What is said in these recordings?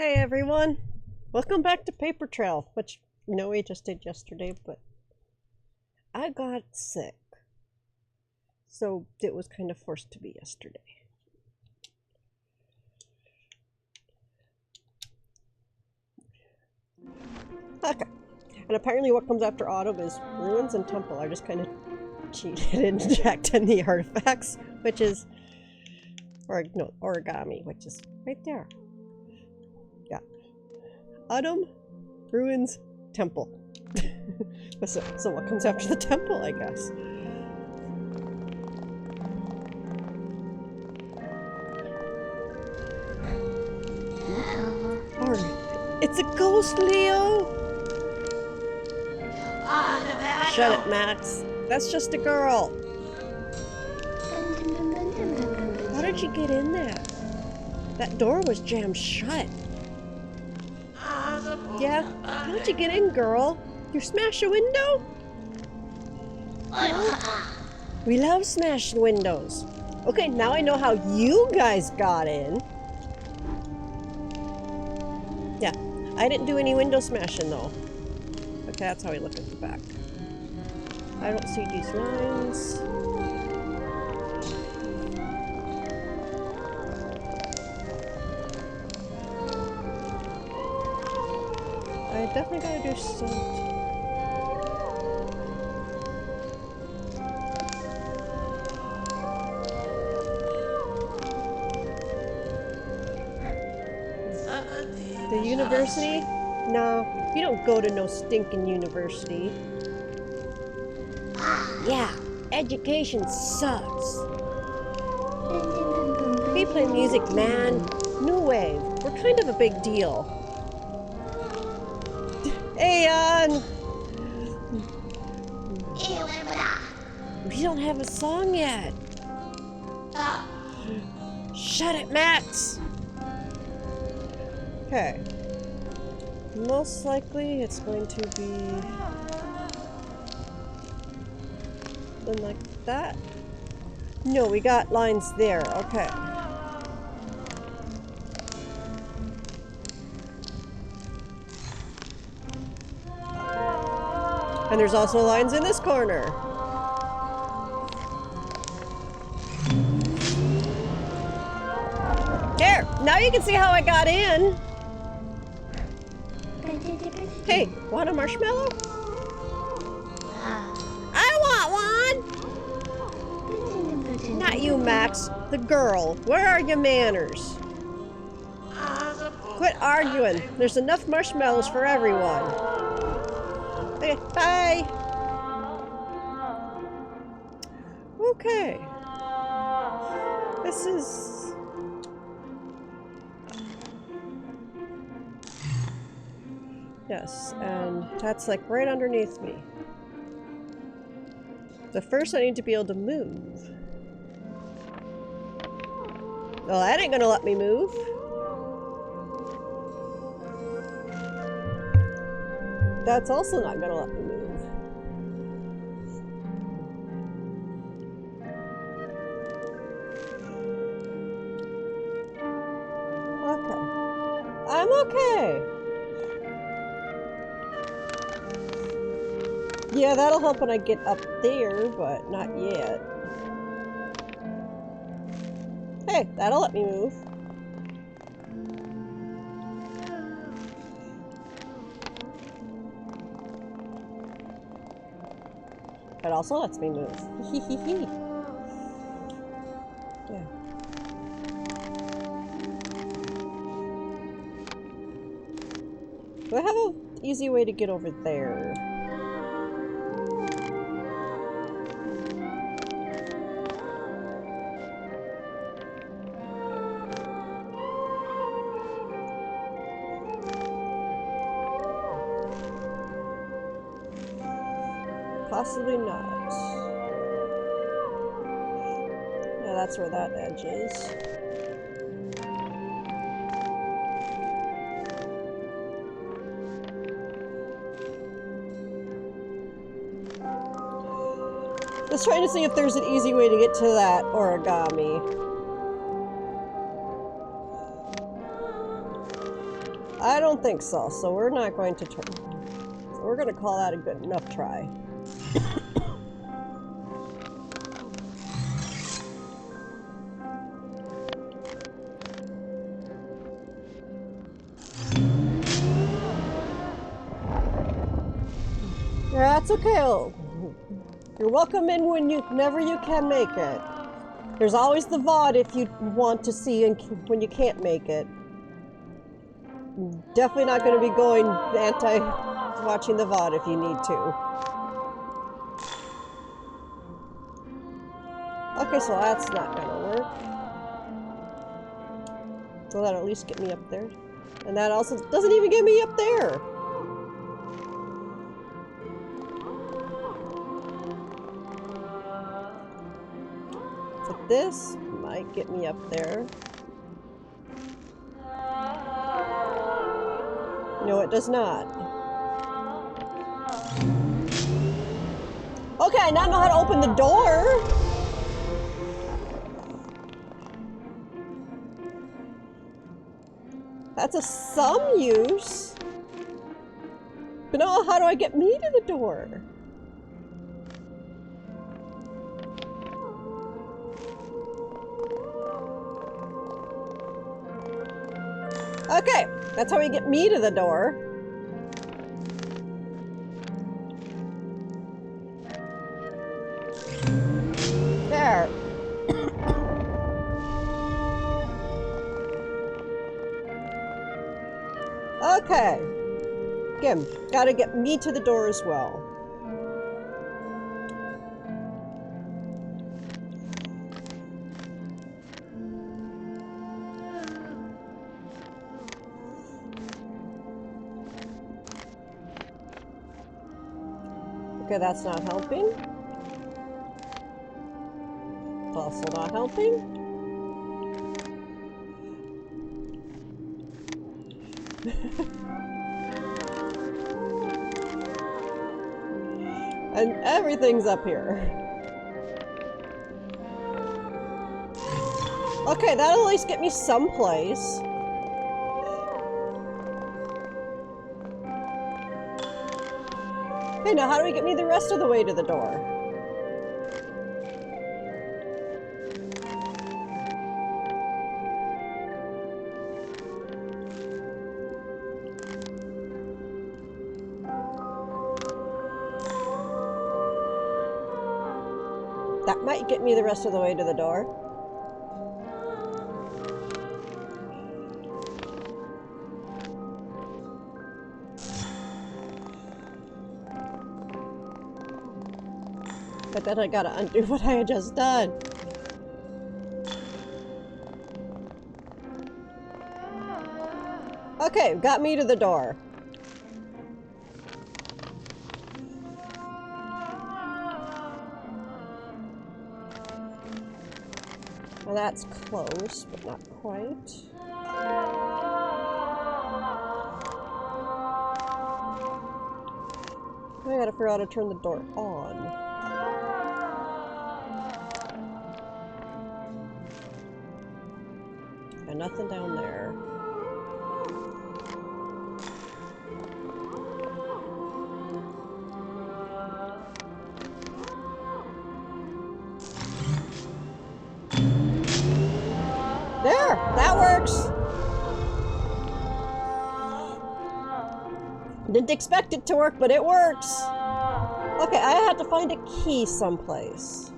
Hey everyone, welcome back to Paper Trail, which we just did yesterday, but I got sick, so it was kind of forced to be yesterday. Okay, and apparently what comes after Autumn is Ruins and Temple. I just kind of cheated and checked in the artifacts, which is, Origami, which is right there. Yeah. Autumn, Ruins, Temple. So what comes after the temple, I guess? Oh, it's a ghost, Leo! Shut it, Max. That's just a girl. How did you get in there? That door was jammed shut. Yeah? How'd you get in, girl? You smash a window? No? We love smashing windows. Okay, now I know how you guys got in. Yeah, I didn't do any window smashing though. Okay, that's how we look at the back. I don't see these lines. I definitely gotta do something. The university? No, you don't go to no stinking university. Yeah, education sucks. We play music, man. New wave. We're kind of a big deal. Hey, we don't have a song yet. Shut it, Max! Okay. Most likely it's going to be something like that. No, we got lines there. Okay. And there's also lines in this corner. There! Now you can see how I got in! Hey, want a marshmallow? I want one! Not you, Max. The girl. Where are your manners? Quit arguing. There's enough marshmallows for everyone. Okay, bye! Okay. This is... Yes, and that's like right underneath me. So first I need to be able to move. Well, that ain't gonna let me move. That's also not gonna let me move. Okay. I'm okay. Yeah, that'll help when I get up there, but not yet. Hey, that'll let me move. That also lets me move. Hee. Yeah. Do I have an easy way to get over there? Possibly not. Yeah, that's where that edge is. Let's try to see if there's an easy way to get to that origami. I don't think so, so we're not going to try. So we're going to call that a good enough try. That's okay. You're welcome in whenever you can make it. There's always the VOD if you want to see and when you can't make it. Definitely not going to be going watching the VOD if you need to. Okay, so that's not going to work. So that'll at least get me up there. And that also doesn't even get me up there. So this might get me up there. No, it does not. Okay, I now know how to open the door. That's of some use. But now how do I get me to the door? Okay, that's how we get me to the door. There. Okay. Again, gotta get me to the door as well. Okay, that's not helping. Also not helping. And everything's up here. Okay, that'll at least get me someplace. Okay, now how do we get me the rest of the way to the door? That might get me the rest of the way to the door. But then I gotta undo what I had just done. Okay, got me to the door. Well, that's close, but not quite. I gotta figure out how to turn the door on. And nothing down there. There! That works! Didn't expect it to work, but it works! Okay, I had to find a key someplace.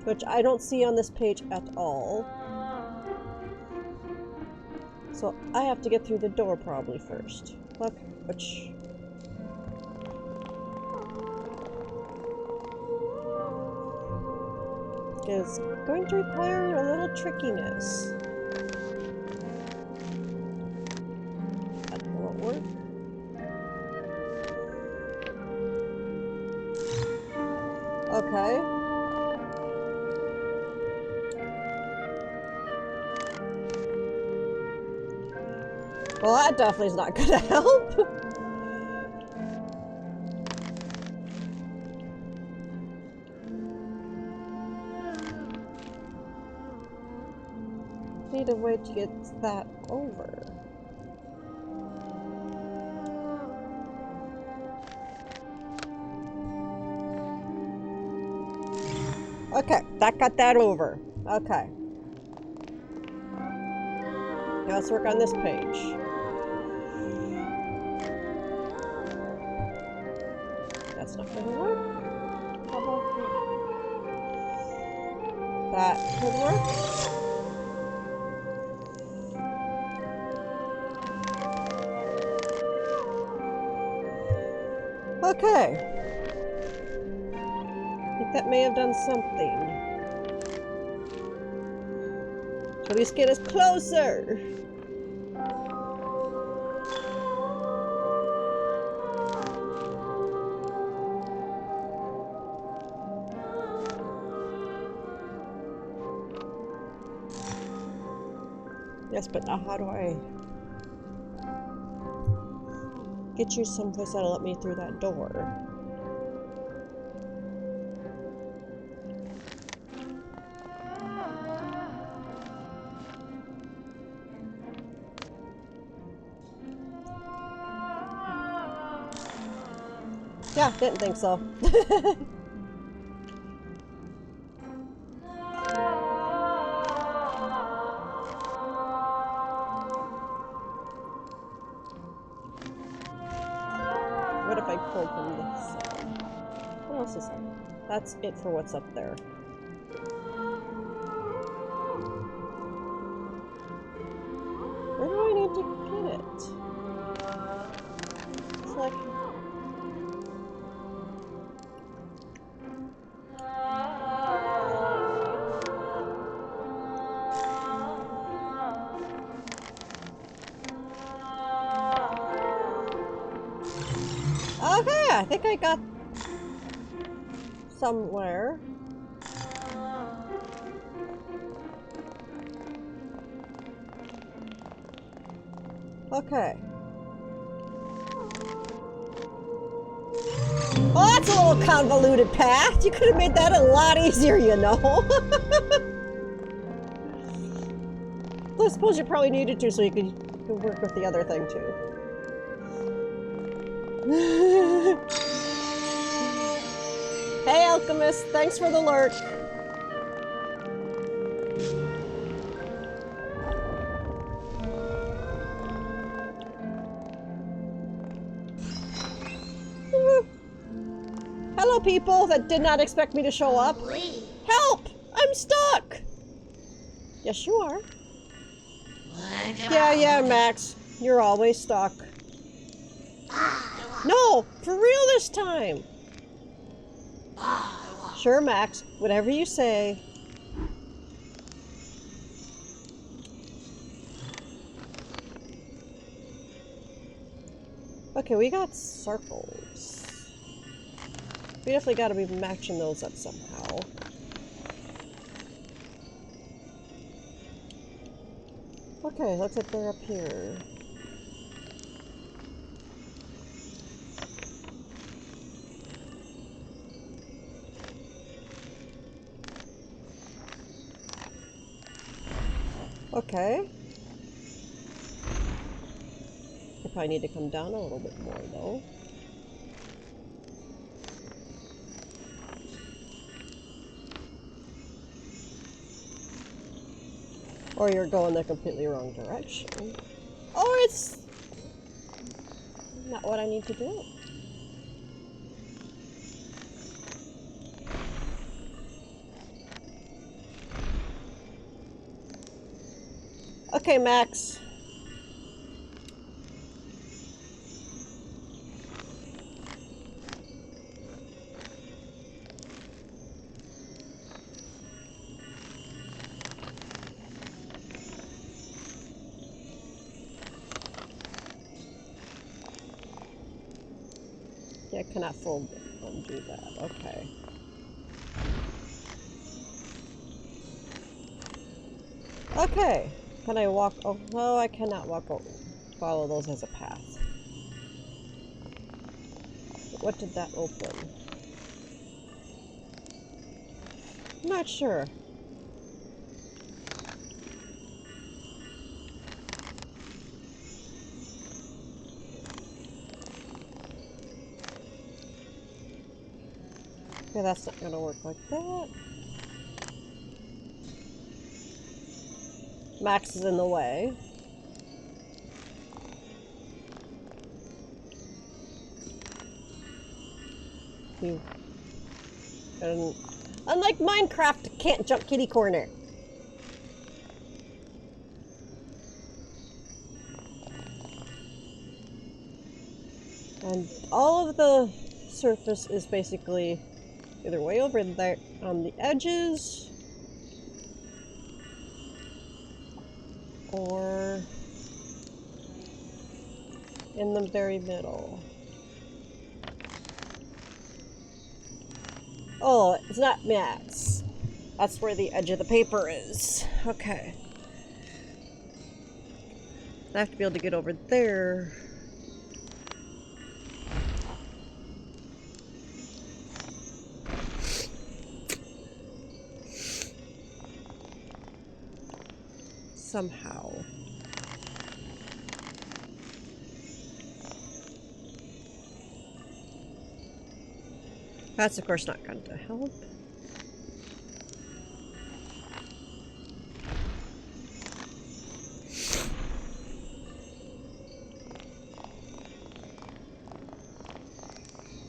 Which I don't see on this page at all. So I have to get through the door probably first. Okay, which... is going to require a little trickiness. That won't work. Okay. Well, that definitely is not gonna help. Need a way to get that over. Okay, that got that over. Okay. Now let's work on this page. That's not gonna work. How about that? That could work. Okay. I think that may have done something. At least get us closer. Yes, but now how do I get you someplace that'll let me through that door? Yeah, didn't think so. What if I pulled from this side? What else is up? That's it for what's up there. Where do I need to get it? It's like... Okay, I think I got somewhere. Okay. Oh, that's a little convoluted path. You could have made that a lot easier, you know. I suppose you probably needed to so you could work with the other thing too. Hey, Alchemist, thanks for the lurk. Hello, people that did not expect me to show up. Help! I'm stuck! Yes, you are. Yeah, Max. You're always stuck. No! For real this time! Sure, Max. Whatever you say. Okay, we got circles. We definitely gotta be matching those up somehow. Okay, looks like they're up here. Okay. I probably need to come down a little bit more, though. Or you're going the completely wrong direction. Or it's not what I need to do. Okay, Max. Yeah, I cannot full undo that. Okay. Okay. Can I walk? Oh, no, I cannot walk. Follow those as a path. What did that open? I'm not sure. Okay, that's not gonna work like that. Max is in the way. And unlike Minecraft, it can't jump kitty corner. And all of the surface is basically either way over there on the edges or in the very middle. Oh, it's not mats. That's where the edge of the paper is. Okay. I have to be able to get over there. Somehow. That's of course not going to help.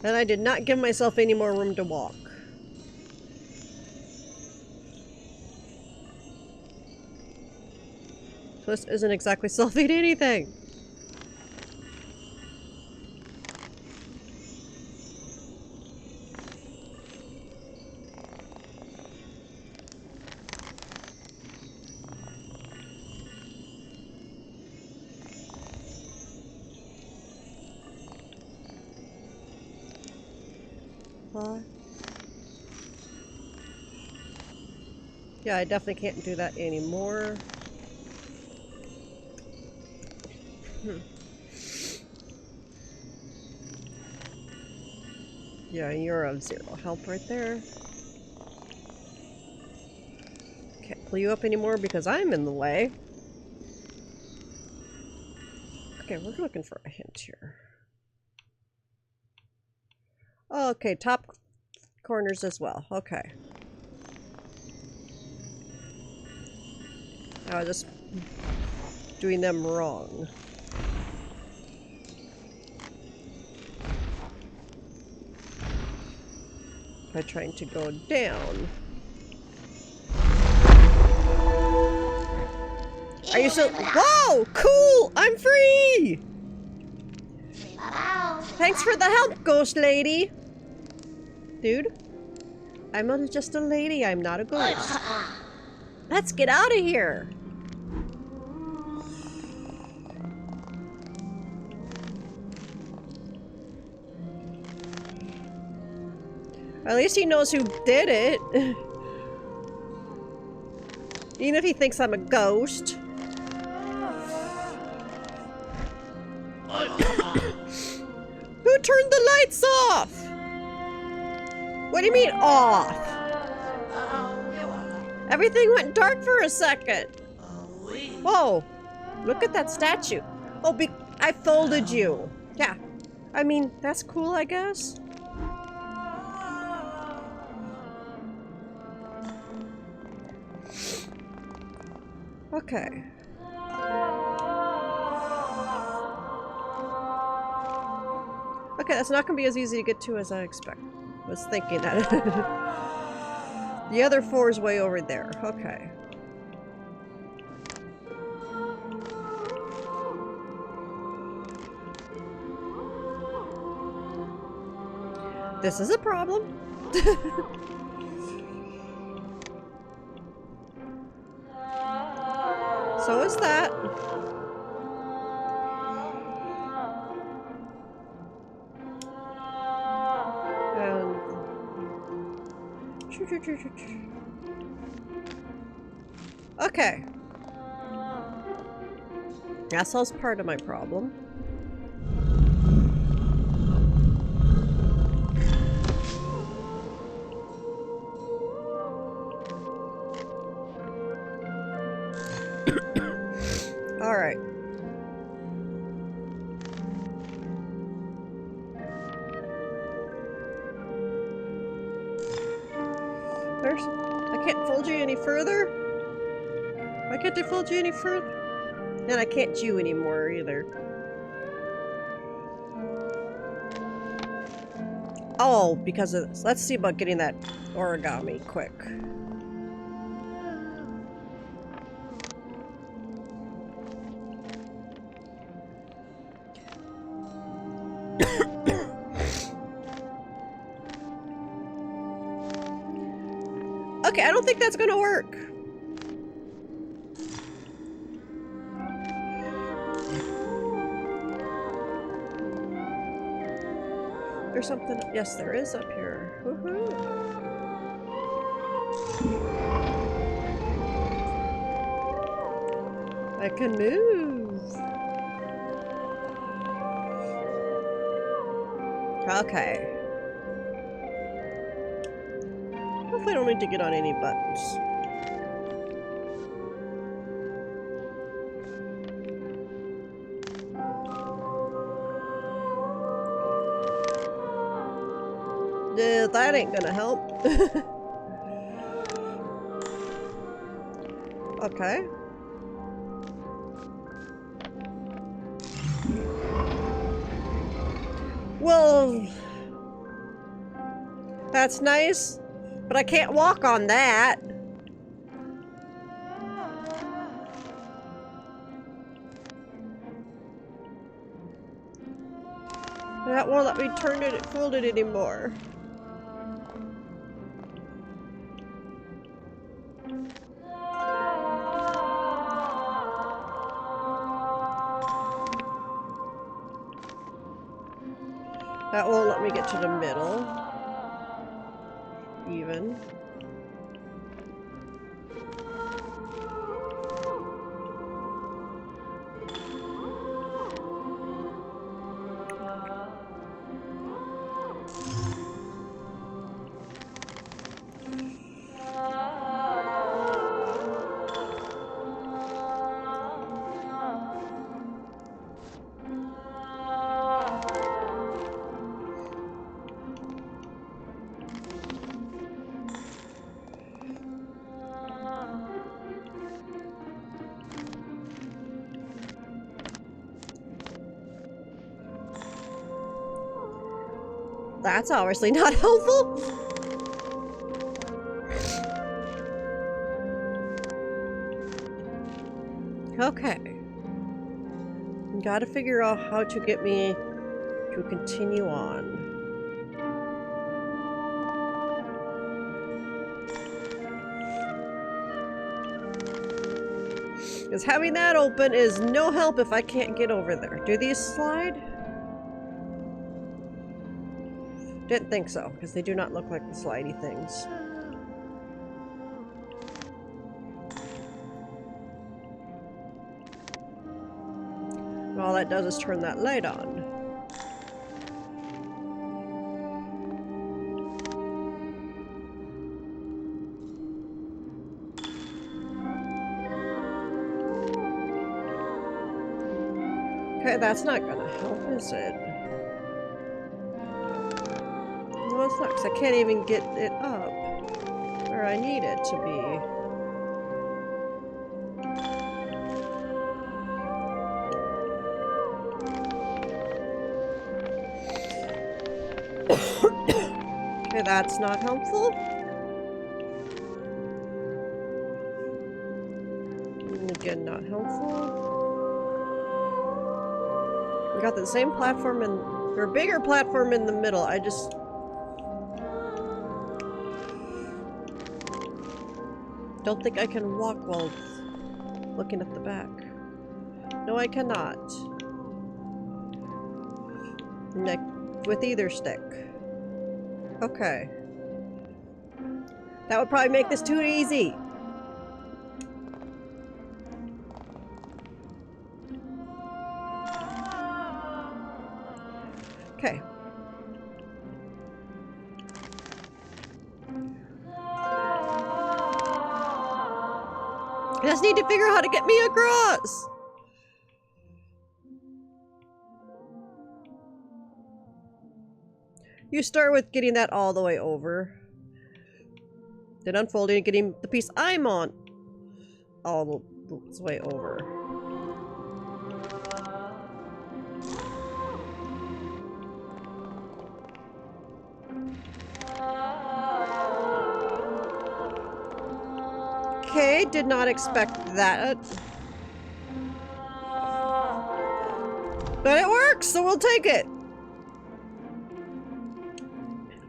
And I did not give myself any more room to walk. So this isn't exactly solving anything. What? Yeah, I definitely can't do that anymore. Yeah, you're of zero help right there. Can't pull you up anymore because I'm in the way. Okay, we're looking for a hint here. Okay, top corners as well. Okay. I was just doing them wrong. By trying to go down. Are you still— Whoa! Cool! I'm free! Thanks for the help, ghost lady! Dude, I'm not just a lady, I'm not a ghost. Let's get out of here! At least he knows who did it. Even if he thinks I'm a ghost. Who turned the lights off? What do you mean off? Everything went dark for a second. Whoa, look at that statue. Oh, I folded you. Yeah, I mean, that's cool, I guess. Okay. Okay, that's not gonna be as easy to get to as I was thinking that. The other 4 is way over there. Okay. This is a problem. So is that. Okay. That solves part of my problem. Alright. I can't fold you any further? Why can't I fold you any further? And I can't chew anymore either. Oh, because of this. Let's see about getting that origami quick. Okay, I don't think that's gonna work. There's something. Yes, there is up here. Woohoo! I can move. Okay. Hopefully I don't need to get on any buttons. That ain't gonna help. Okay. Well, that's nice, but I can't walk on that. That won't let me turn it, fold it anymore. That won't let me get to the middle. Even. That's obviously not helpful. Okay. Gotta figure out how to get me to continue on. Because having that open is no help if I can't get over there. Do these slide? Didn't think so, because they do not look like the slidey things. And all that does is turn that light on. Okay, that's not gonna help, is it? No, it's not, because I can't even get it up where I need it to be. Okay, that's not helpful. And again, not helpful. We got the same platform or bigger platform in the middle. I just... don't think I can walk while looking at the back. No, I cannot. With either stick. Okay. That would probably make this too easy. Okay. I just need to figure out how to get me across. You start with getting that all the way over. Then unfolding and getting the piece I'm on all its way over. Okay, did not expect that. But it works, so we'll take it.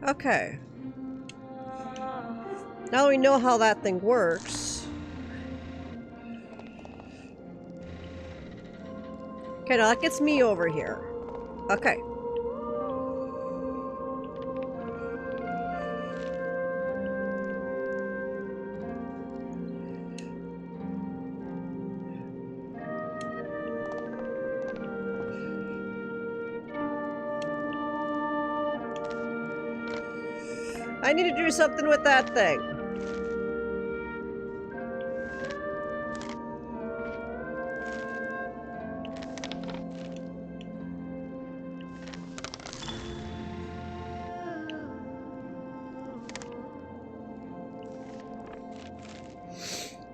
Okay. Now we know how that thing works. Okay, now that gets me over here. Okay. I need to do something with that thing.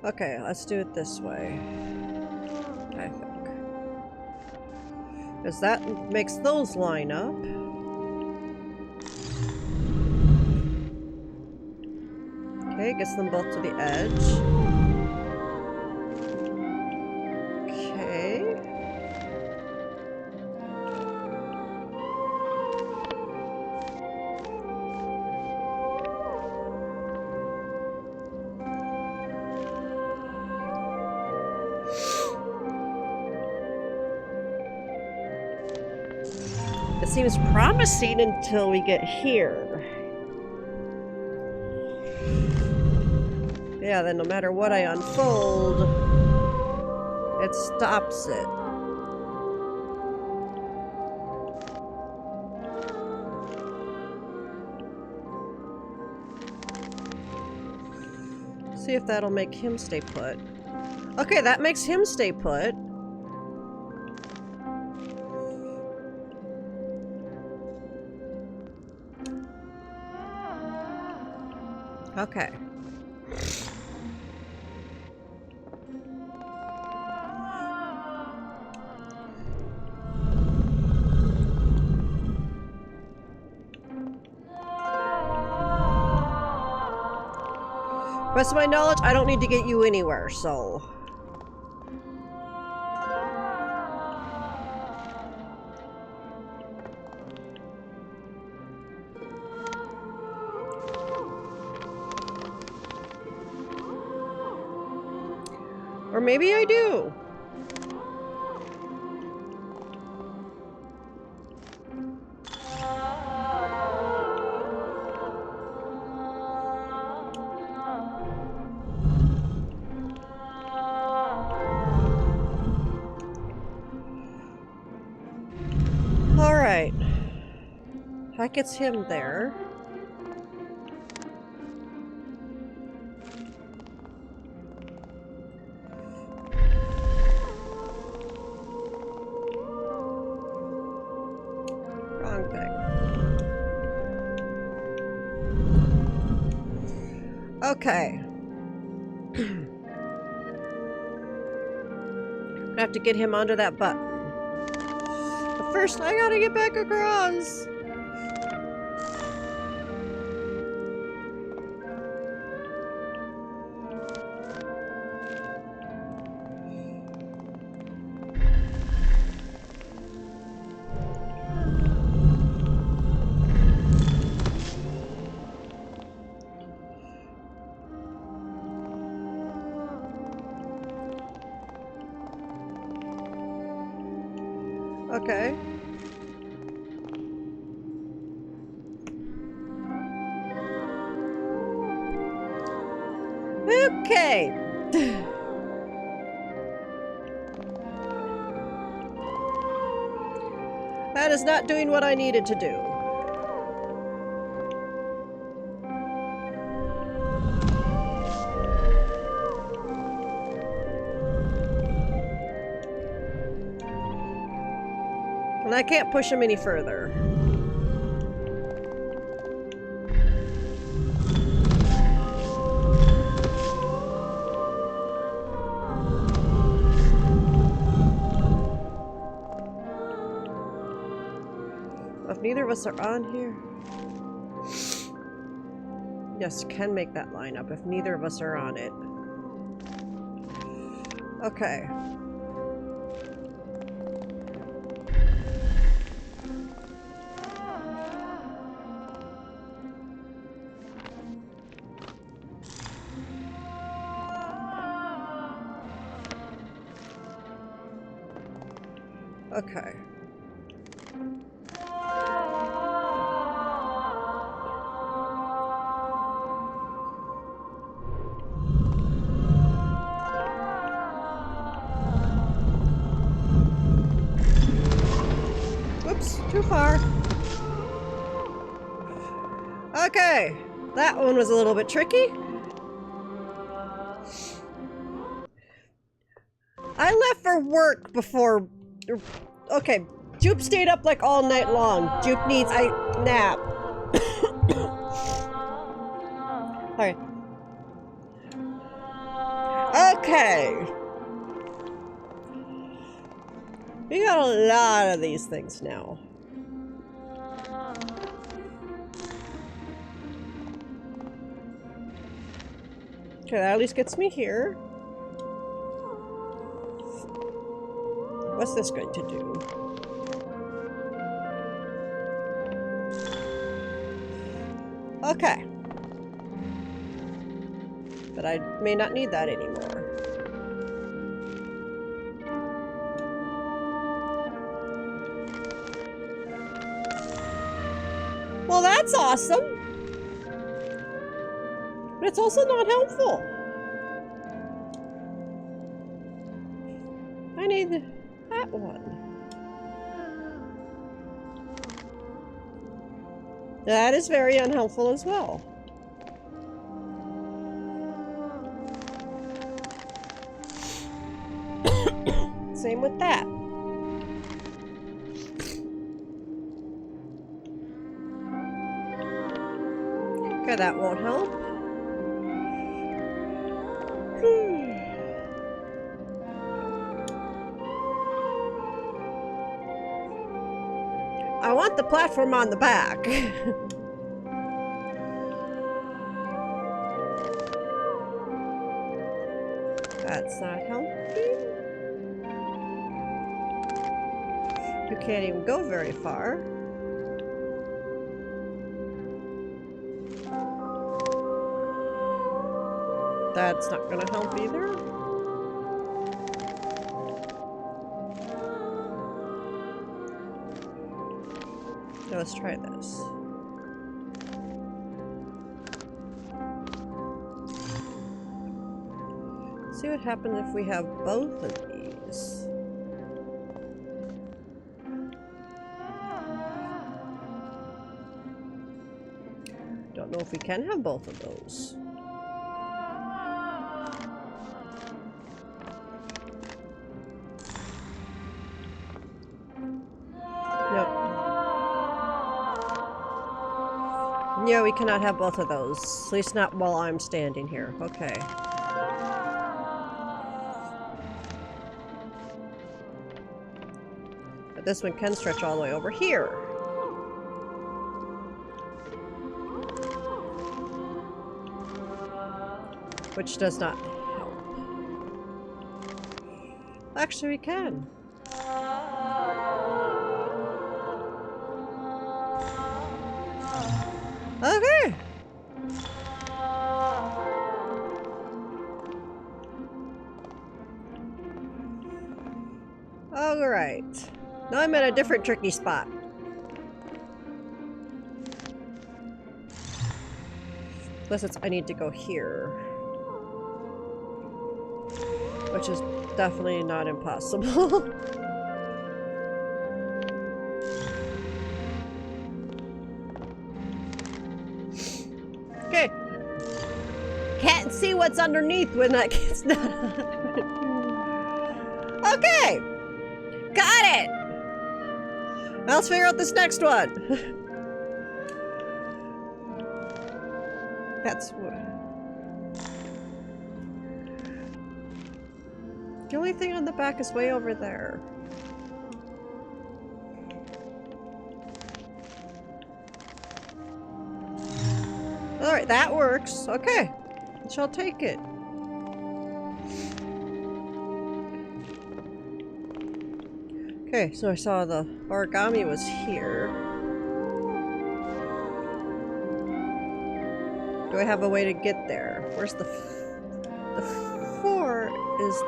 Okay, let's do it this way. I think. Because that makes those line up. Okay, gets them both to the edge. Okay. It seems promising until we get here. Yeah, then no matter what I unfold, it stops it. See if that'll make him stay put. Okay, that makes him stay put. Okay. Best of my knowledge, I don't need to get you anywhere, so... Or maybe I do. Alright. That gets him there. Wrong thing. Okay. I have to get him onto that button. But first, I gotta get back across. Okay. Okay. That is not doing what I needed to do. And I can't push him any further. if neither of us are on here. Yes, can make that line up if neither of us are on it. Okay. Okay. Whoops, too far. Okay, that one was a little bit tricky. I left for work before... Okay, Jupe stayed up like all night long. Jupe needs a nap. Alright. Okay. We got a lot of these things now. Okay, that at least gets me here. What's this going to do? Okay. But I may not need that anymore. Well, that's awesome. But it's also not helpful. I need that one. That is very unhelpful as well. Same with that. Okay, that won't help. I want the platform on the back. That's not helping. You can't even go very far. That's not gonna help either. Now let's try this. See what happens if we have both of these. Don't know if we can have both of those. Yeah, we cannot have both of those. At least not while I'm standing here. Okay. But this one can stretch all the way over here. Which does not help. Actually, we can. Okay. Alright. Now I'm at a different tricky spot. Plus I need to go here. Which is definitely not impossible. Okay. Can't see what's underneath when that gets done. Okay. Got it. Now let's figure out this next one. That's what. The only thing on the back is way over there. Alright, that works. Okay. I shall take it. Okay, so I saw the origami was here. Do I have a way to get there? Where's the 4 is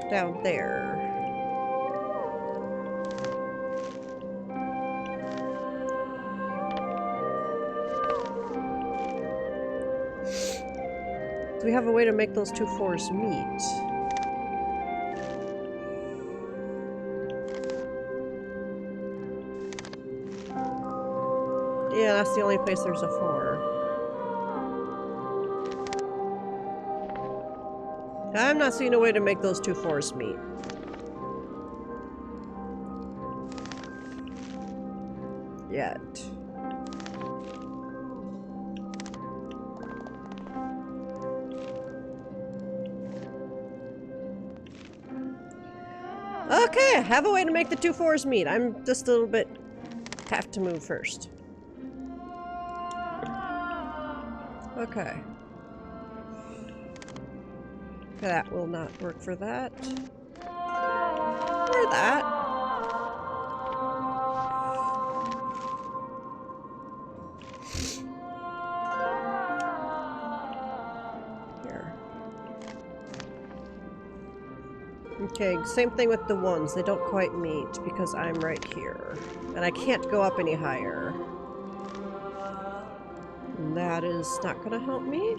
down there. Do we have a way to make those 2 4s meet? Yeah, that's the only place there's a 4. I'm not seeing a way to make those 2 4s meet. Yet. Okay, I have a way to make the 2 4s meet. I'm just a little bit... have to move first. Okay. That will not work for that. Or that. Here. Okay, same thing with the 1s. They don't quite meet because I'm right here. And I can't go up any higher. And that is not gonna help me.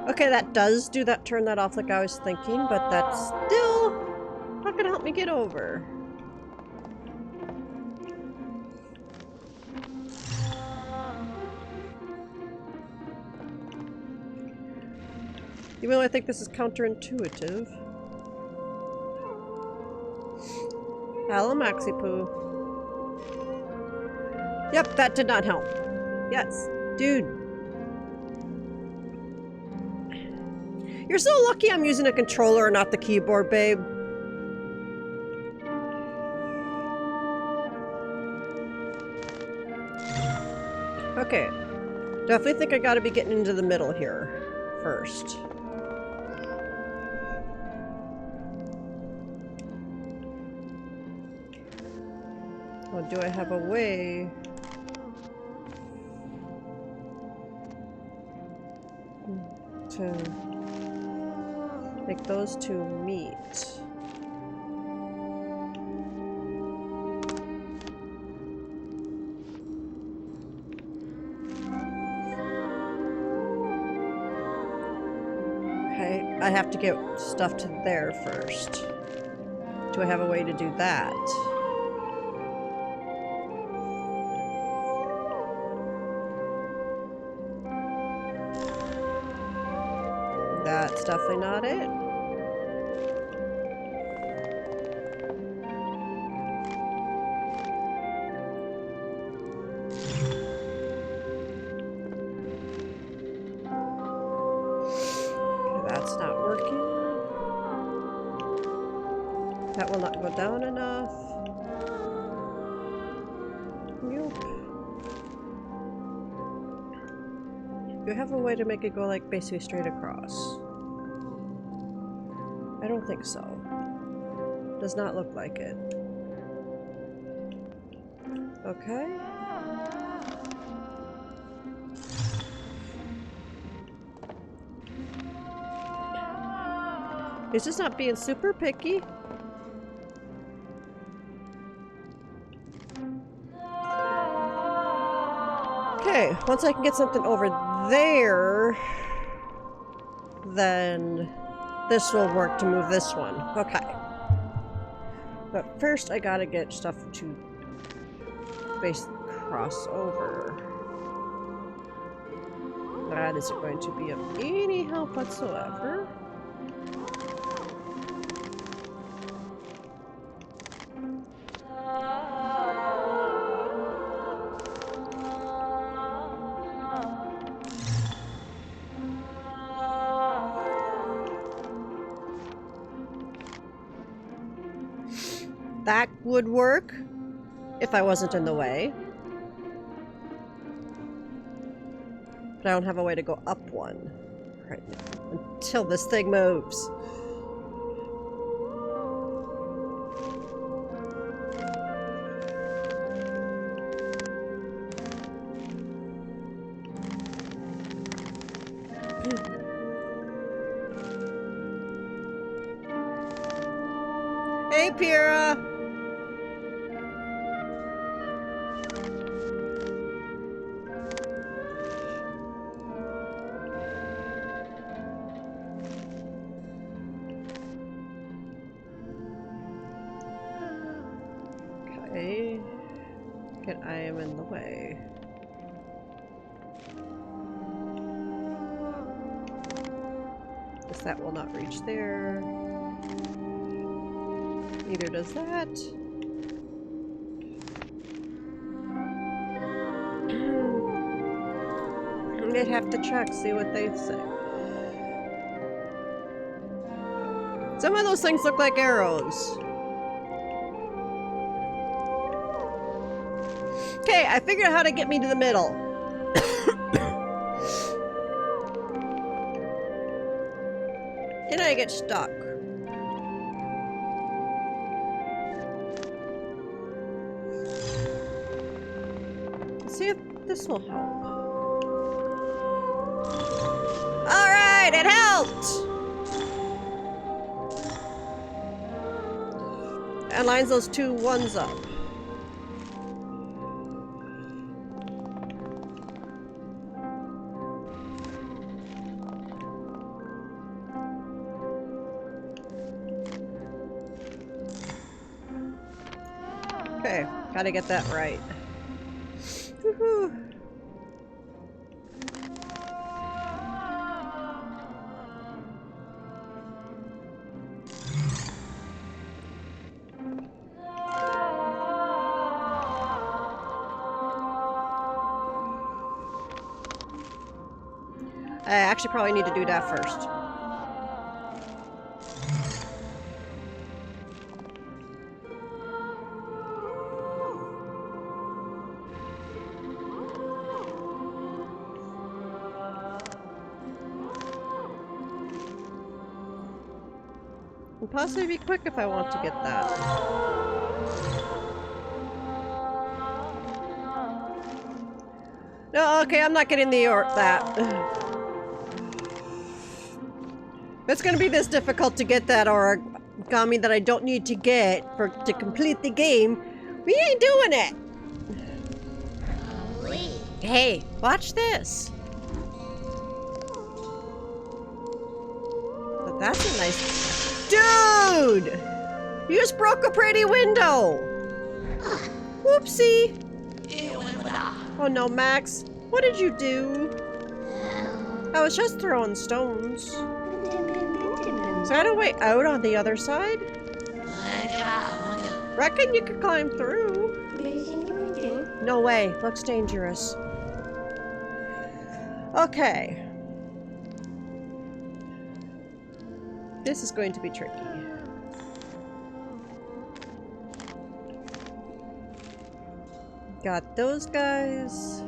Okay, that does do that, turn that off like I was thinking, but that's still not gonna help me get over. Even though I think this is counterintuitive. Hello, Maxipoo. Yep, that did not help. Yes. Dude. You're so lucky I'm using a controller and not the keyboard, babe. Okay. Definitely think I gotta be getting into the middle here first. Well, do I have a way? To make those 2 meet. Okay, I have to get stuff to there first. Do I have a way to do that? That's definitely not it. Okay, that's not working. That will not go down enough. Nope. Do you have a way to make it go like basically straight across? I don't think so. Does not look like it. Okay. He's just not being super picky. Okay, once I can get something over there, then this will work to move this one. Okay. But first I gotta get stuff to basically cross over. That isn't going to be of any help whatsoever. that would work if I wasn't in the way. But I don't have a way to go up one right now until this thing moves. Hey, Pyrrha! Okay. Get I am in the way. Guess that will not reach there. Neither does that. They'd have to check, see what they say. Some of those things look like arrows. Okay, I figured out how to get me to the middle. And I get stuck. Let's see if this will help. Alright, it helped! And lines those two ones up. Okay, gotta get that right. Woohoo! I actually probably need to do that first. And possibly be quick if I want to get that. No, okay, I'm not getting the that. It's gonna be this difficult to get that origami that I don't need to get to complete the game. We ain't doing it! Hey, watch this! But that's a nice... Dude! You just broke a pretty window! Whoopsie! Oh no, Max. What did you do? I was just throwing stones. Is there a way out on the other side? Reckon you could climb through. No way. Looks dangerous. Okay. This is going to be tricky. Got those guys.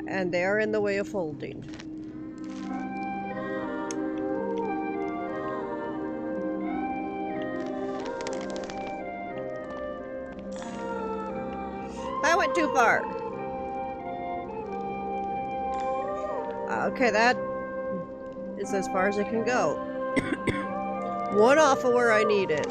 And they are in the way of folding. I went too far. Okay, that is as far as it can go. One off of where I need it.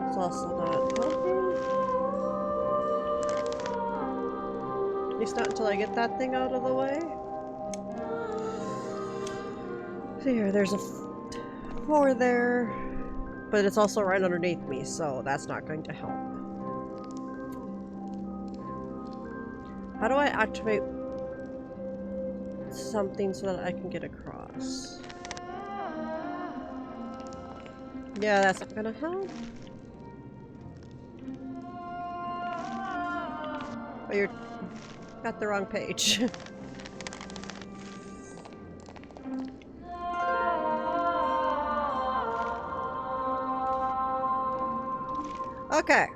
It's also not helping. At least not until I get that thing out of the way. So here, there's a 4 there. But it's also right underneath me, so that's not going to help. How do I activate something so that I can get across? Yeah, that's not gonna help. Oh, you're got the wrong page. Okay.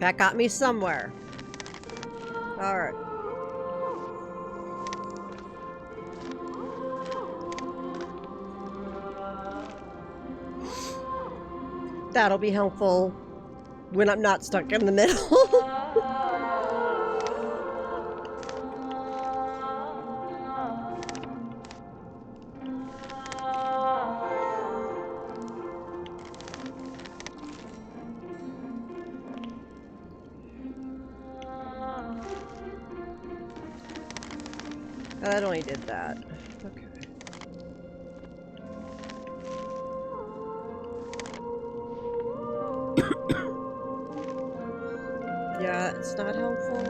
That got me somewhere. Alright. That'll be helpful when I'm not stuck in the middle. That only did that. Okay. Yeah, it's not helpful.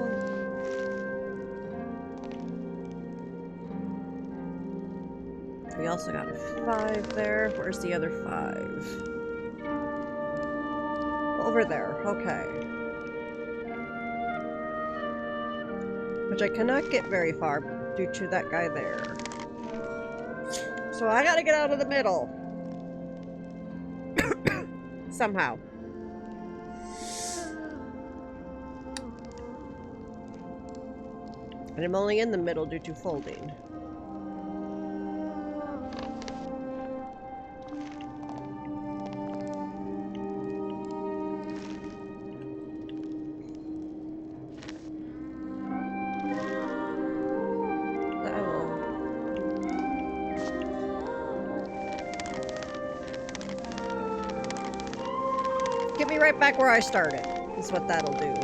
We also got a 5 there. Where's the other 5? Over there. Okay. Which I cannot get very far due to that guy there. So I gotta get out of the middle. Somehow. And I'm only in the middle due to folding. Get me right back where I started, is what that'll do.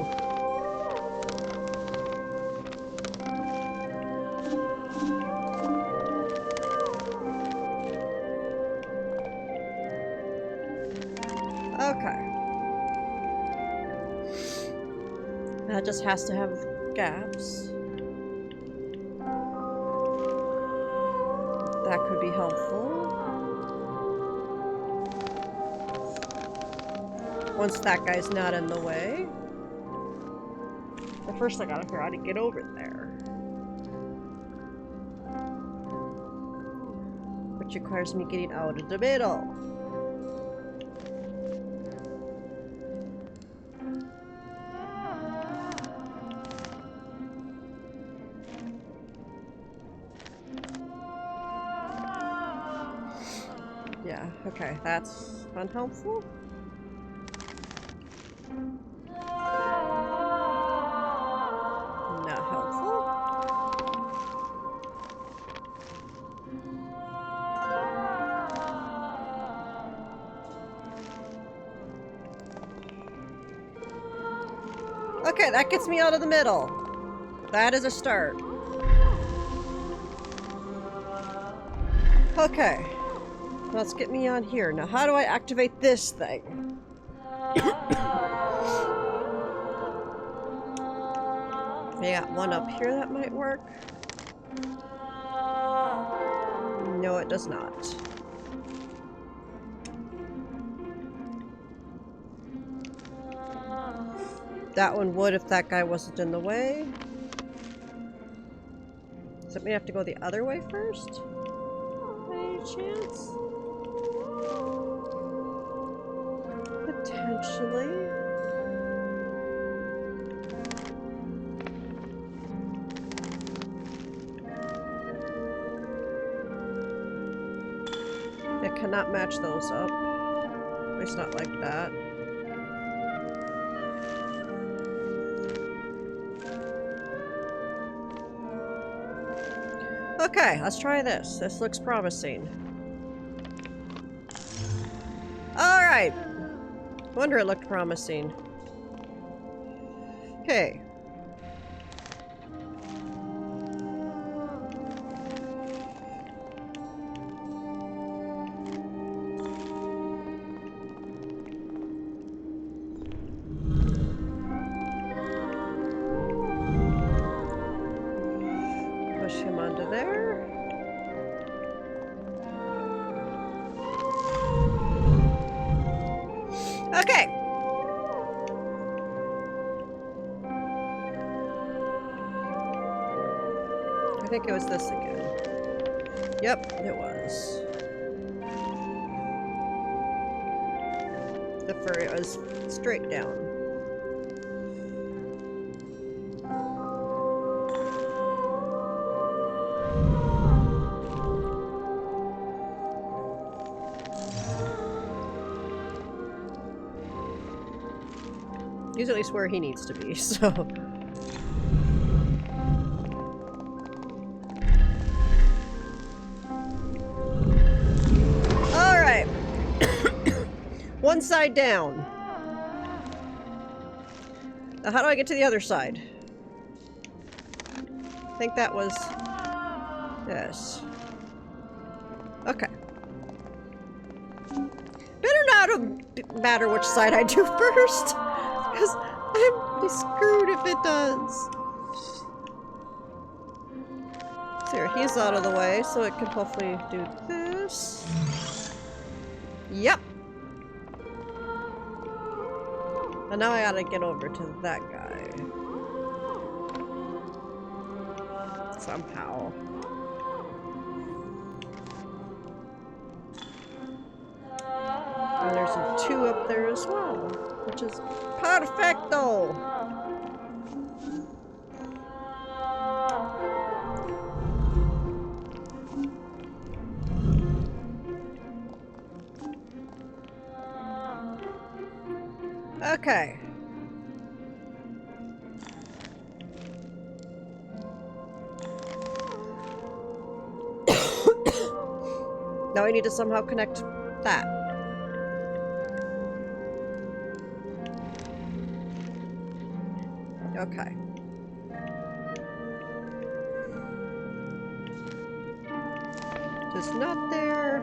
Okay. That just has to have gaps. That could be helpful. Once that guy's not in the way. But first I gotta figure out how to get over there. Which requires me getting out of the middle. Yeah, okay, that's unhelpful. Not helpful. Okay, that gets me out of the middle. That is a start. Okay. Let's get me on here. Now, how do I activate this thing? I got one up here that might work. No, it does not. That one would if that guy wasn't in the way. Does that mean I have to go the other way first? By any chance? Potentially. I cannot match those up. At least not like that. Okay, let's try this. This looks promising. Alright. Wonder it looked promising. Okay. Push him onto there. Okay. I think it was this again. Yep, it was. The furry was straight down. He's at least where he needs to be, so... Alright! One side down. Now how do I get to the other side? I think that was... Yes. Okay. Better not matter which side I do first! Because I'm be screwed if it does. So here, he's out of the way, so it can hopefully do this. Yep. And now I gotta get over to that guy. Somehow. And there's a 2 up there as well, which is perfecto! Okay. Now I need to somehow connect that. Okay. It's not there.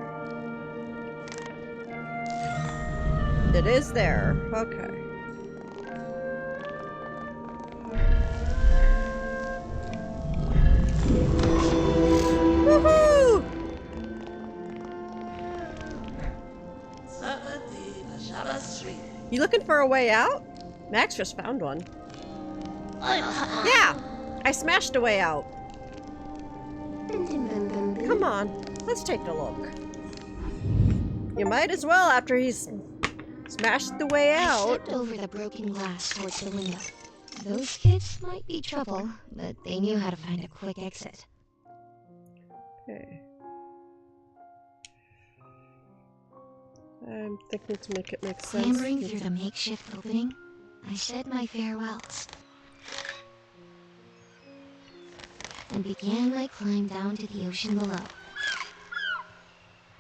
It is there. Okay. Woohoo! You looking for a way out? Max just found one. Yeah! I smashed a way out. Come on, let's take a look. You might as well after he's smashed the way I out. stepped over the broken glass towards the window. Those kids might be trouble, but they knew how to find a quick exit. Okay. I'm thinking to make it make sense. Clambering through the makeshift opening, I said my farewells. And began my climb down to the ocean below.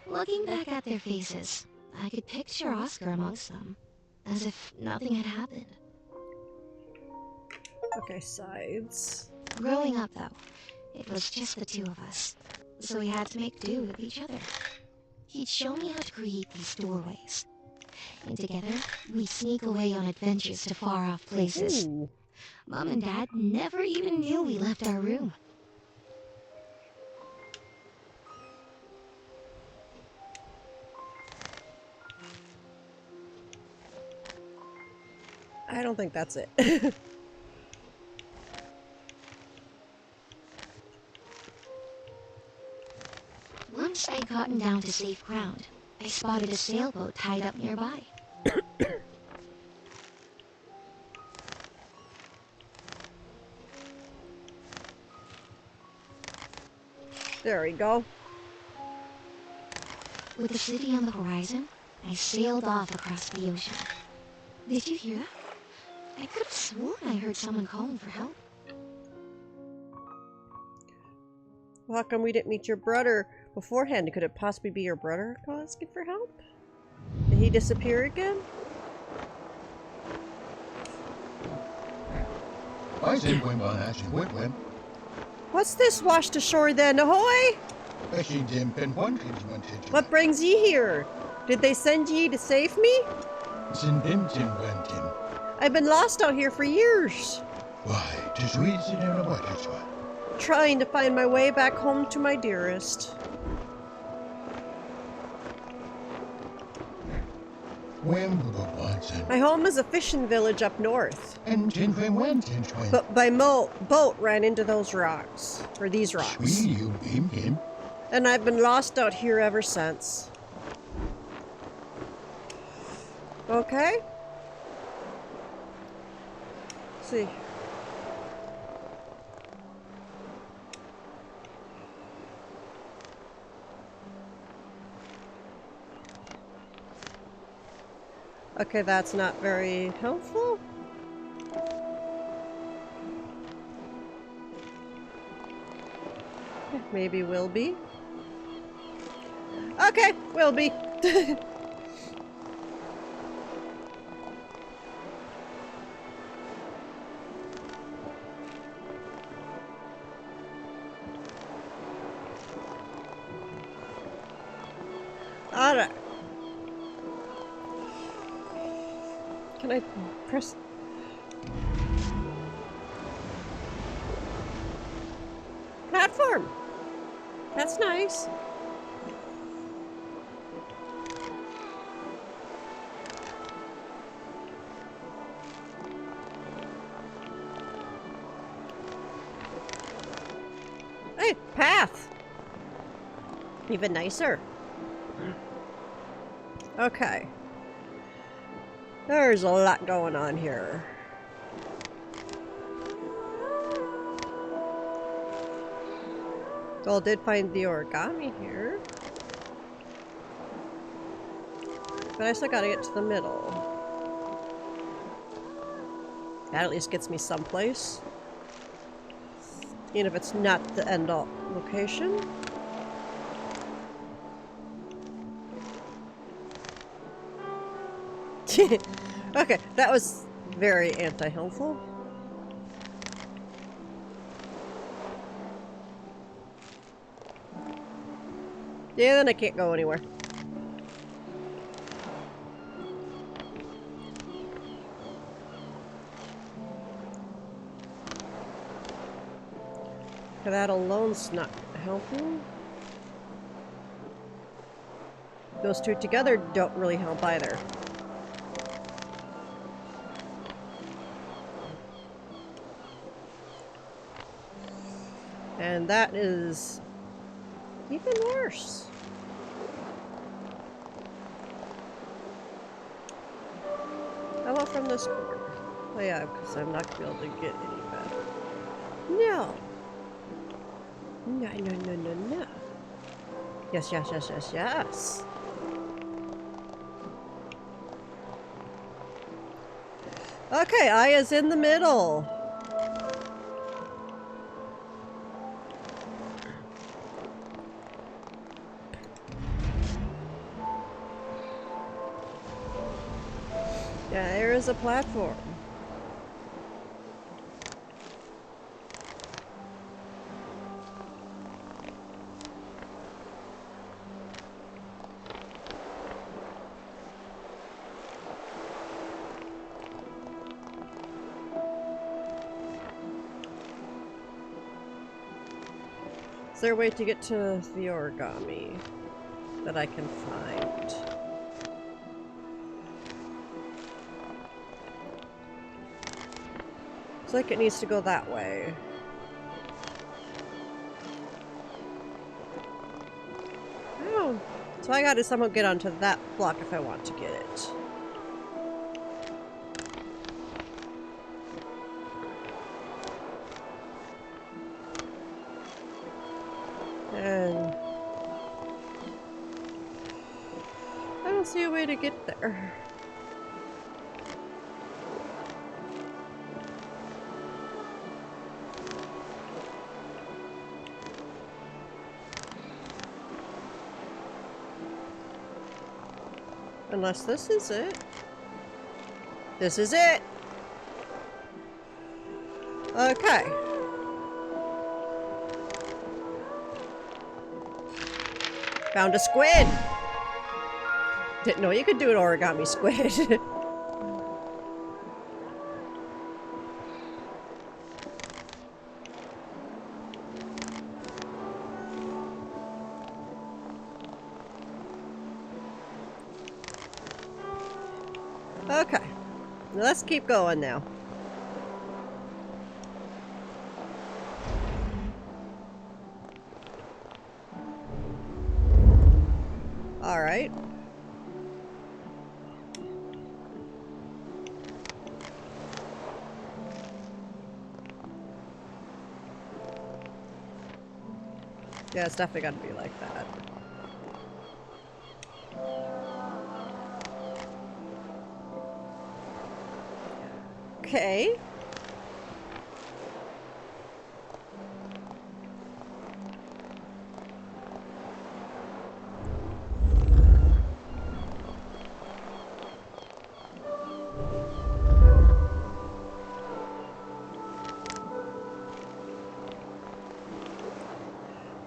Looking back at their faces, I could picture Oscar amongst them, as if nothing had happened. Okay, sides. Growing up, though, it was just the 2 of us, so we had to make do with each other. He'd show me how to create these doorways, and together, we sneak away on adventures to far-off places. Ooh. Mom and Dad never even knew we left our room. I don't think that's it. Once I'd gotten down to safe ground, I spotted a sailboat tied up nearby. There we go. With the city on the horizon, I sailed off across the ocean. Did you hear that? I could have sworn I heard someone calling for help. Well, how come we didn't meet your brother beforehand? Could it possibly be your brother asking for help? Did he disappear again? What's this washed ashore then? Ahoy! What brings ye here? Did they send ye to save me? I've been lost out here for years. Trying to find my way back home to my dearest. My home is a fishing village up north. But But my boat ran into those rocks. Or these rocks. And I've been lost out here ever since. Okay. Let's see. Okay, that's not very helpful. Maybe will be. Okay, will be. Alright. Can I press? Platform! That's nice. Hey, path! Even nicer. Okay. There's a lot going on here. Well, did find the origami here. But I still gotta get to the middle. That at least gets me someplace. Even if it's not the end all location. Okay, that was very anti-helpful. Yeah, then I can't go anywhere. That alone's not helping. Those two together don't really help either. And that is even worse. How about from this corner? Oh yeah, because I'm not going to be able to get any better. No. No, no, no, no, no. Yes, yes, yes, yes, yes. Okay, Aya's in the middle. Yeah, there is a platform. Is there a way to get to the origami that I can find? Looks like it needs to go that way. Oh, so I gotta somehow get onto that block if I want to get it. And I don't see a way to get there. Unless this is it. This is it! Okay. Found a squid! Didn't know you could do an origami squid. Okay. Let's keep going now. Alright. Yeah, it's definitely gotta be like that. Okay.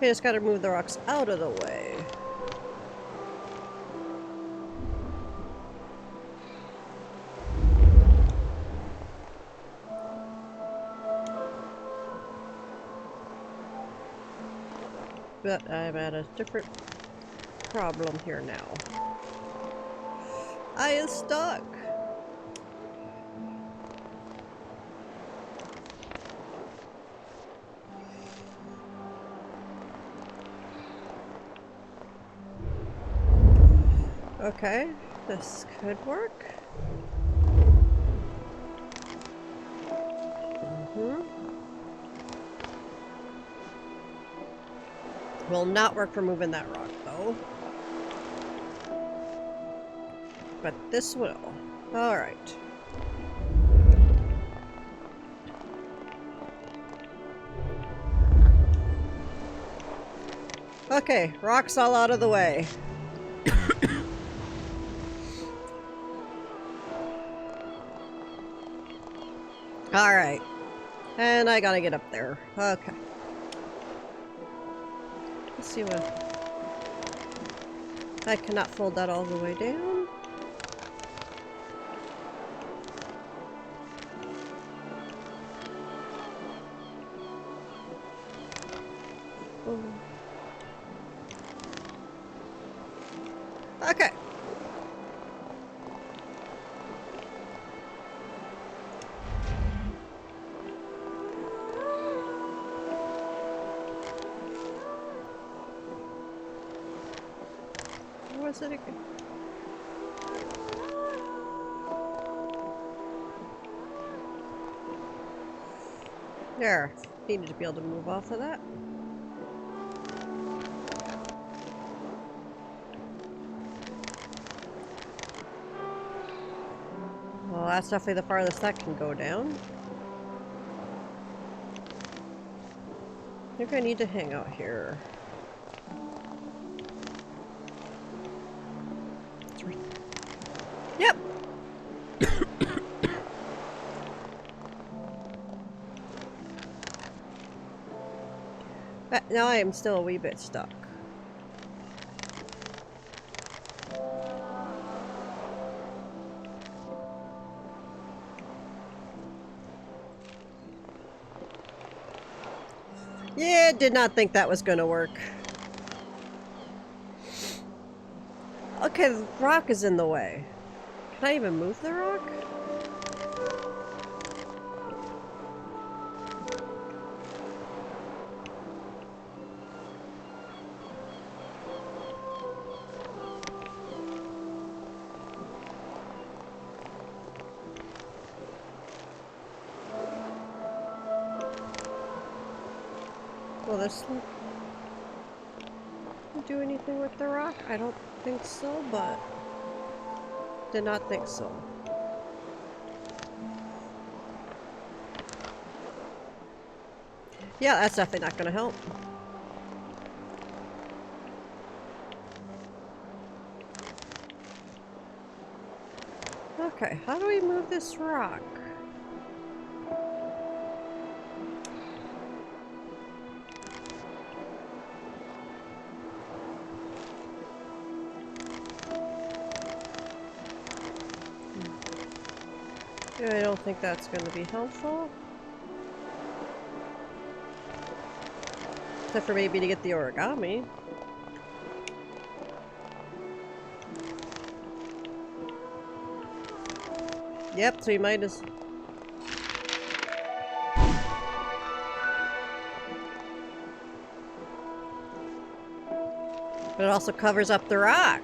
We just gotta move the rocks out of the way. But I'm at a different problem here now. I is stuck. Okay, this could work. Will not work for moving that rock though. But this will. Alright. Okay, rocks all out of the way. Alright. And I gotta get up there. Okay. Let's see what... I cannot fold that all the way down. Oh. Okay. What was it again? There. Needed to be able to move off of that. Well, that's definitely the farthest that can go down. I think I need to hang out here. Yep. But now I am still a wee bit stuck. Yeah, did not think that was gonna work. Okay, the rock is in the way. Can I even move the rock? Will this do anything with the rock? I don't think so, but did not think so. Yeah, that's definitely not gonna help. Okay, how do we move this rock? I don't think that's going to be helpful. Except for maybe to get the origami. Yep, so you might as... But it also covers up the rock.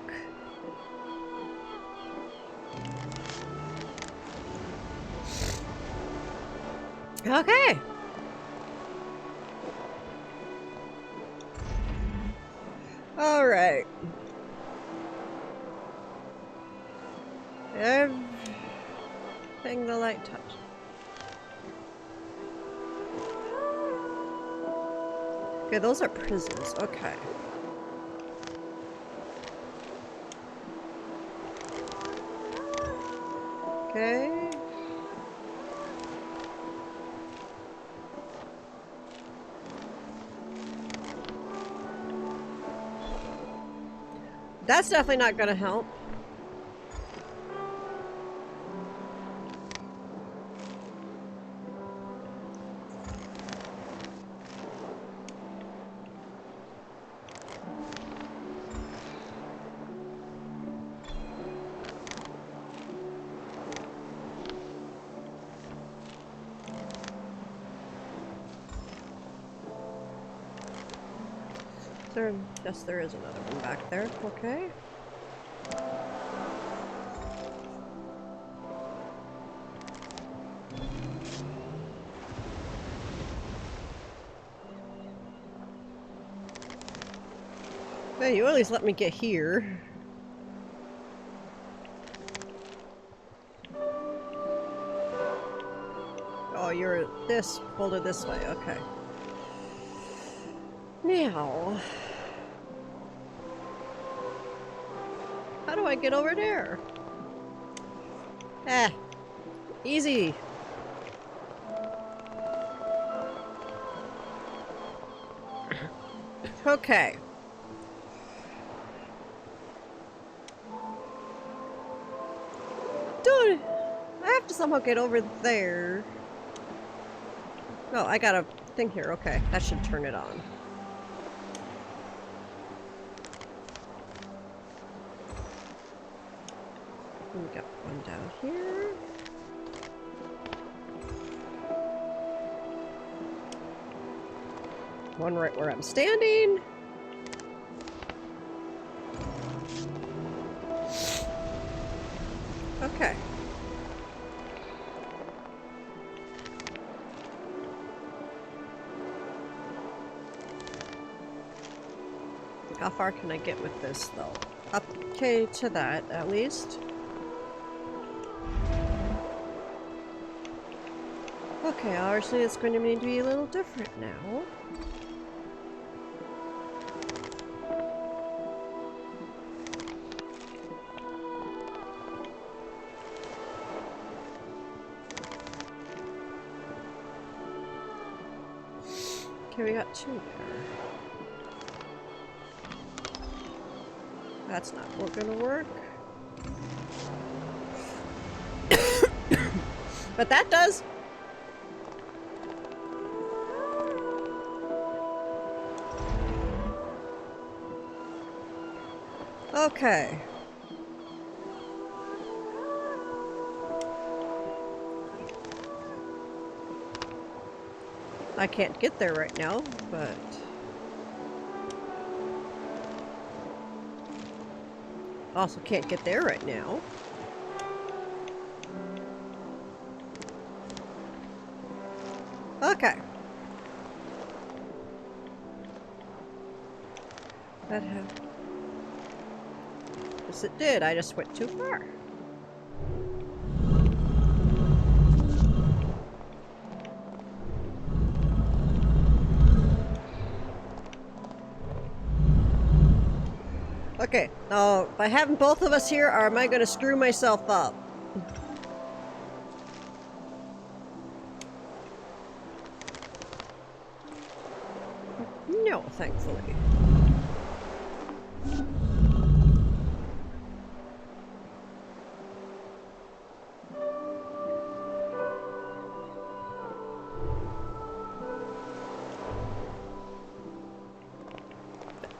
Okay. All right. Everything the light touches. Okay, those are prisons. Okay. Okay. That's definitely not gonna help. Yes, there is another one back there. Okay. Hey, you at least let me get here. Oh, you're this folded this way. Okay. Now, how do I get over there? Ah, easy. Okay. Dude, I have to somehow get over there. Oh, I got a thing here. Okay, that should turn it on. We got one down here. One right where I'm standing. Okay. How far can I get with this, though? Okay to that, at least. Okay, obviously it's going to need to be a little different now. Okay, we got two there. That's not gonna work. But that does! Okay. I can't get there right now, but... Also can't get there right now. Okay. That happened. Yes, it did. I just went too far. Okay, now, by having both of us here, or am I going to screw myself up? No, thankfully.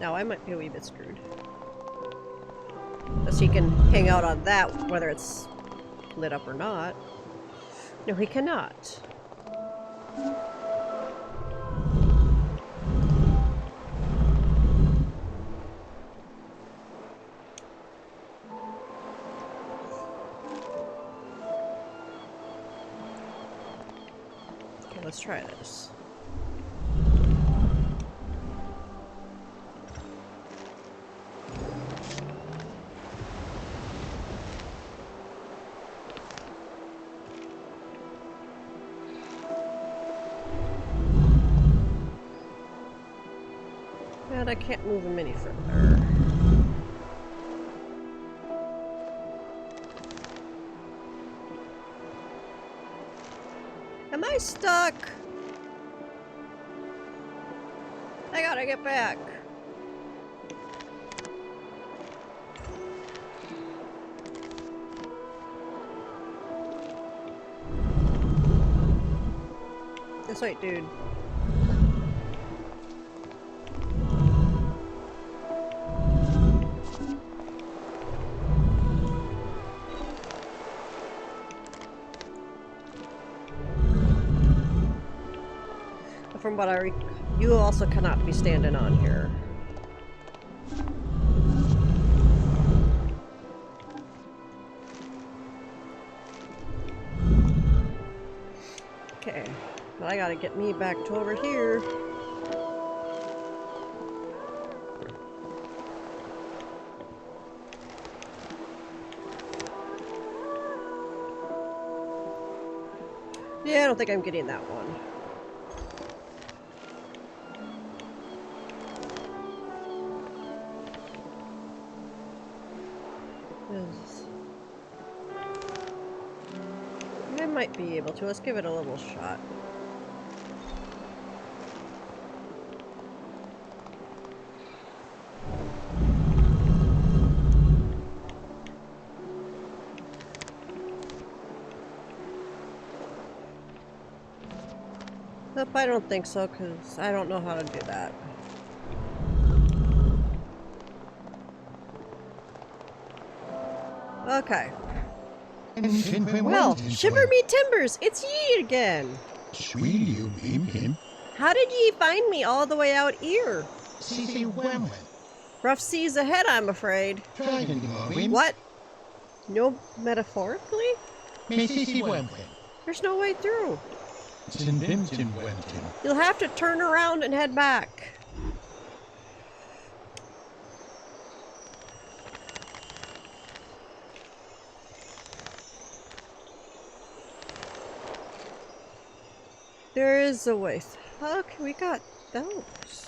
Now, I might be a wee bit screwed. So he can hang out on that, whether it's lit up or not. No, he cannot. Okay, let's try this. And I can't move him any further. Am I stuck? I gotta get back. That's right, dude. From what I you also cannot be standing on here. Okay, but I gotta get me back to over here. Yeah, I don't think I'm getting that one. I might be able to. Let's give it a little shot. Nope, I don't think so, because I don't know how to do that. Okay. Well, shiver me timbers, it's ye again. Sweetie, you him. How did ye find me all the way out here? Sissy Wemwen. Rough seas ahead, I'm afraid. Dragon Wemwen. What? No, metaphorically? Sissy Wemwen. There's no way through. Sinbimton Wemton. You'll have to turn around and head back. There is a way. Okay, we got those.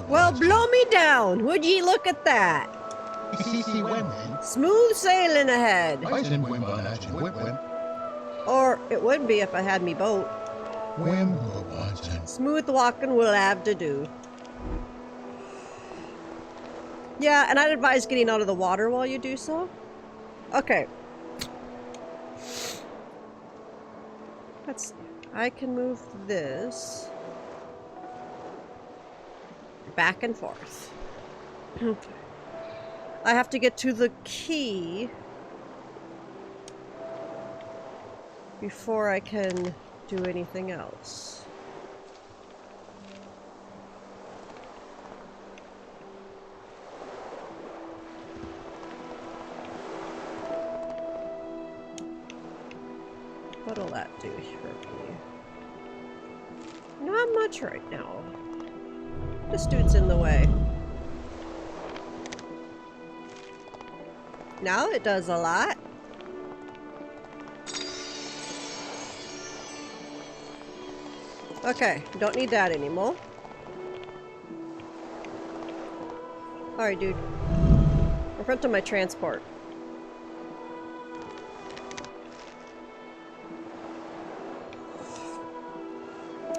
Well, blow me down! Would ye look at that? Sissy Wemwen. Smooth sailing ahead. Eisen Wembanachin Wemwen. Or it would be if I had me boat. Wemwanson. Smooth walking will have to do. Yeah, and I'd advise getting out of the water while you do so. Okay. I can move this back and forth. I have to get to the key before I can do anything else. What'll that do for me? Not much right now. This dude's in the way. Now it does a lot. Okay, don't need that anymore. Alright, dude. In front of my transport.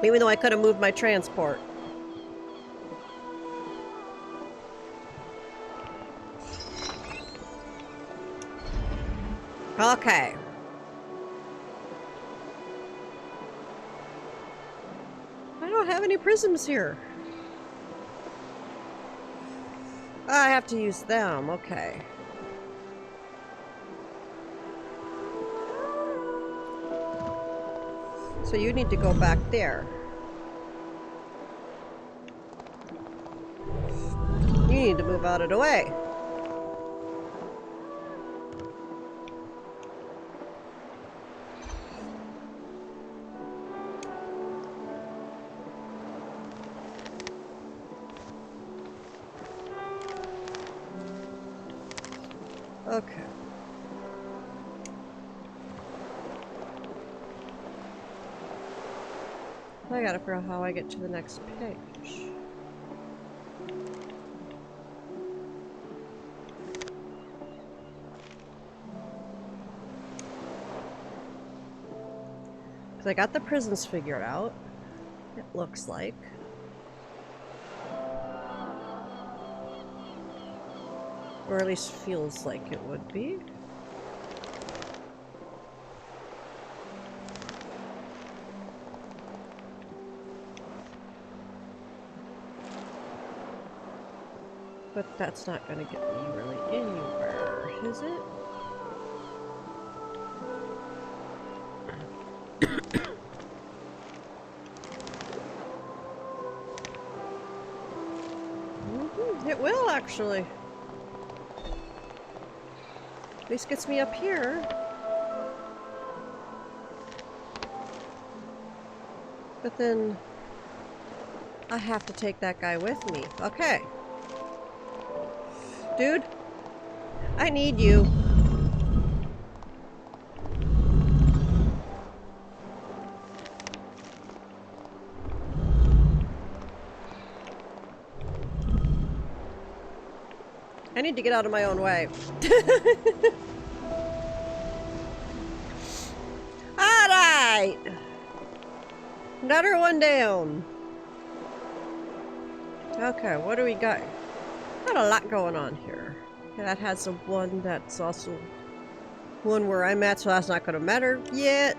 Even though I could have moved my transport. Okay. I don't have any prisms here. I have to use them, okay. So you need to go back there. You need to move out of the way. Okay. I gotta figure out how I get to the next page. Because I got the prisons figured out, it looks like. Or at least feels like it would be. But that's not going to get me really anywhere, is it? It will, actually. At least gets me up here. But then I have to take that guy with me. Okay. Dude, I need you. I need to get out of my own way. Alright! Another one down. Okay, what do we got? Got a lot going on here. Yeah, that has a one that's also one where I'm at, so that's not going to matter yet.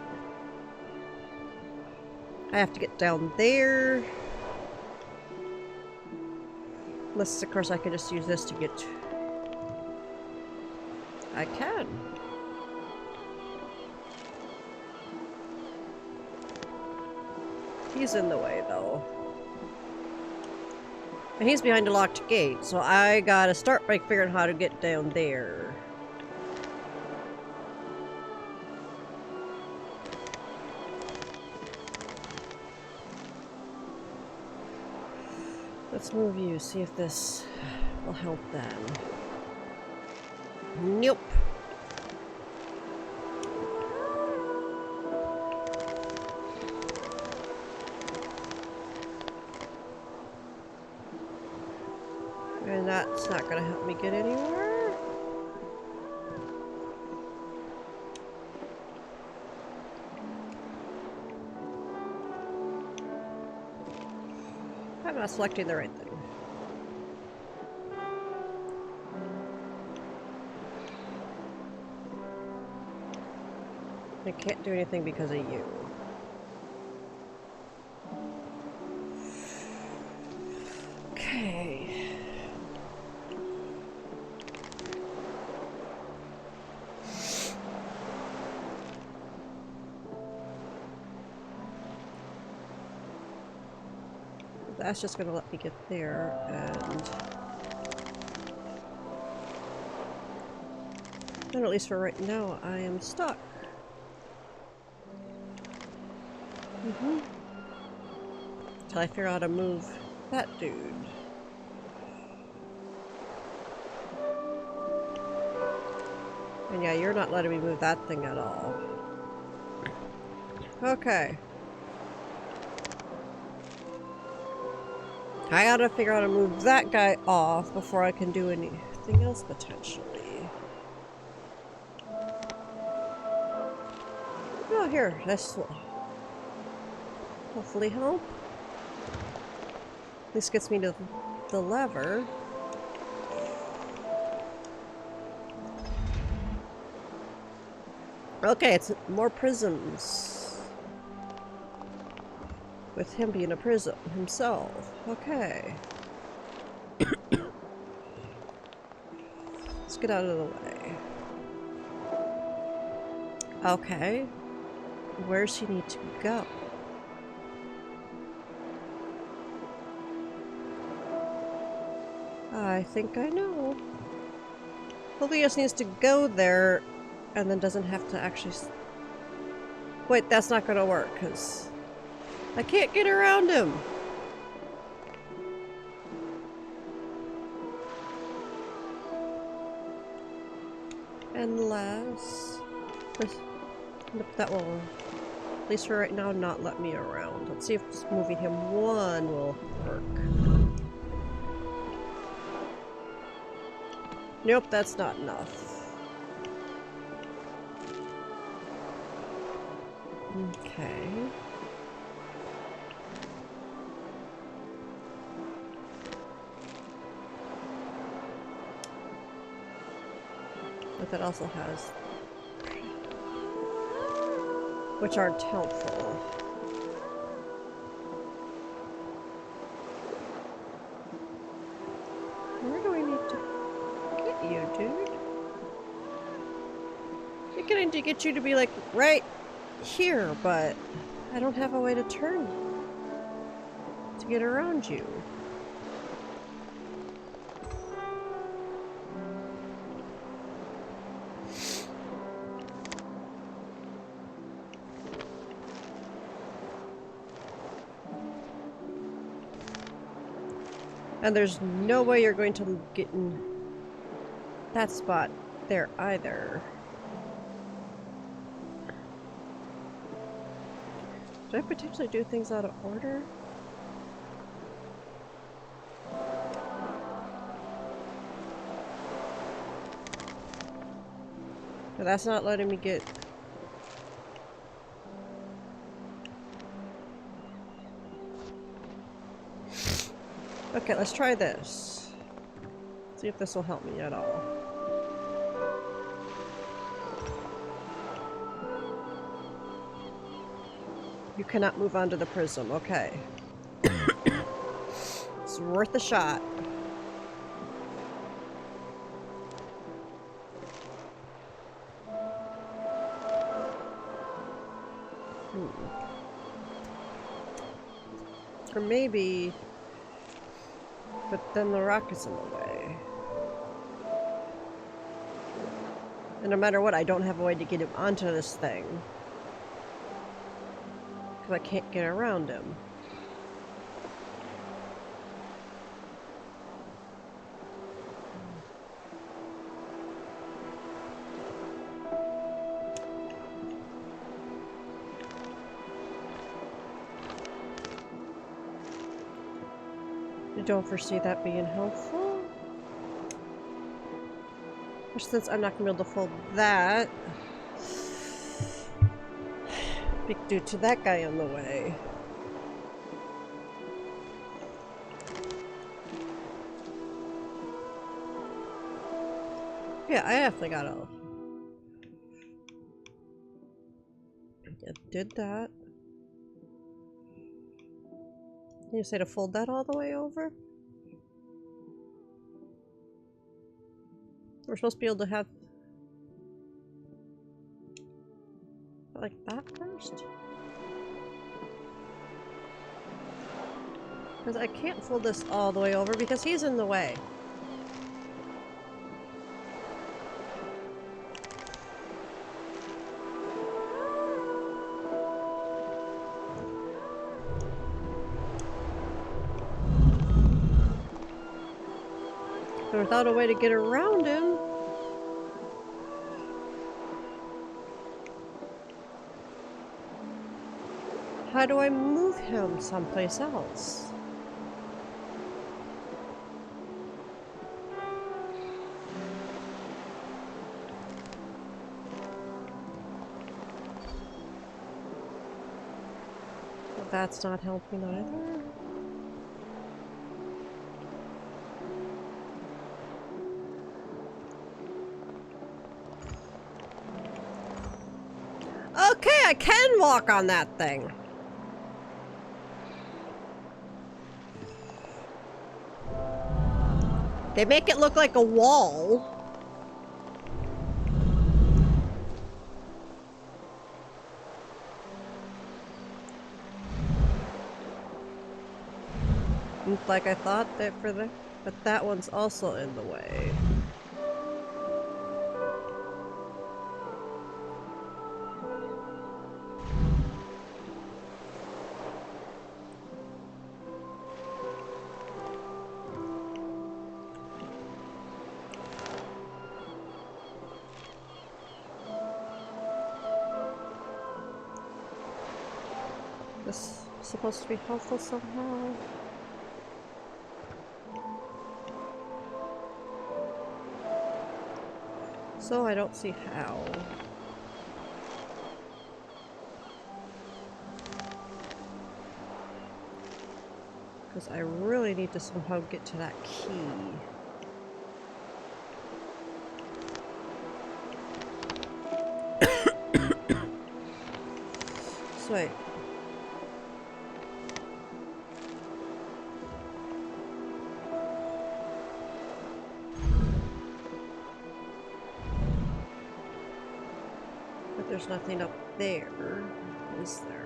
I have to get down there. Unless, of course, I can just use this to get... I can. He's in the way, though. And he's behind a locked gate, so I gotta start by figuring out how to get down there. Let's move you, see if this will help then. Nope. And that's not gonna help me get anywhere. I'm not selecting the right thing. I can't do anything because of you. Okay. That's just gonna let me get there, and then at least for right now, I am stuck. Till I figure out how to move that dude. And yeah, you're not letting me move that thing at all. Okay. I gotta figure out how to move that guy off before I can do anything else potentially. Oh, here, let's... Hopefully help. This gets me to the lever. Okay, it's more prisms. With him being a prism himself. Okay. Let's get out of the way. Okay. Where's he need to go? I think I know. Hopefully he just needs to go there and then doesn't have to actually... Wait, that's not gonna work, because I can't get around him. Unless... That will, at least for right now, not let me around. Let's see if just moving him one will work. Nope, that's not enough. Okay. But that also has... which aren't helpful. Where do I need to get you, dude? I'm trying to get you to be like right here, but I don't have a way to turn to get around you. And there's no way you're going to get in that spot there either. Did I potentially do things out of order? But that's not letting me get... Okay, let's try this. See if this will help me at all. You cannot move onto the prism, okay. It's worth a shot. Or maybe... But then the rock is in the way. And no matter what, I don't have a way to get him onto this thing. Because I can't get around him. I don't foresee that being helpful. Which, since I'm not going to be able to fold that, due to that guy in the way. Yeah, I definitely gotta... It did that. You say to fold that all the way over? We're supposed to be able to have... like that first? Because I can't fold this all the way over because he's in the way. So without a way to get around him... How do I move him someplace else? that's not helping either. Okay, I can walk on that thing. They make it look like a wall. Like I thought that for the, but that one's also in the way. This is supposed to be helpful somehow. So I don't see how. Because I really need to somehow get to that key. So wait. But there's nothing up there, is there?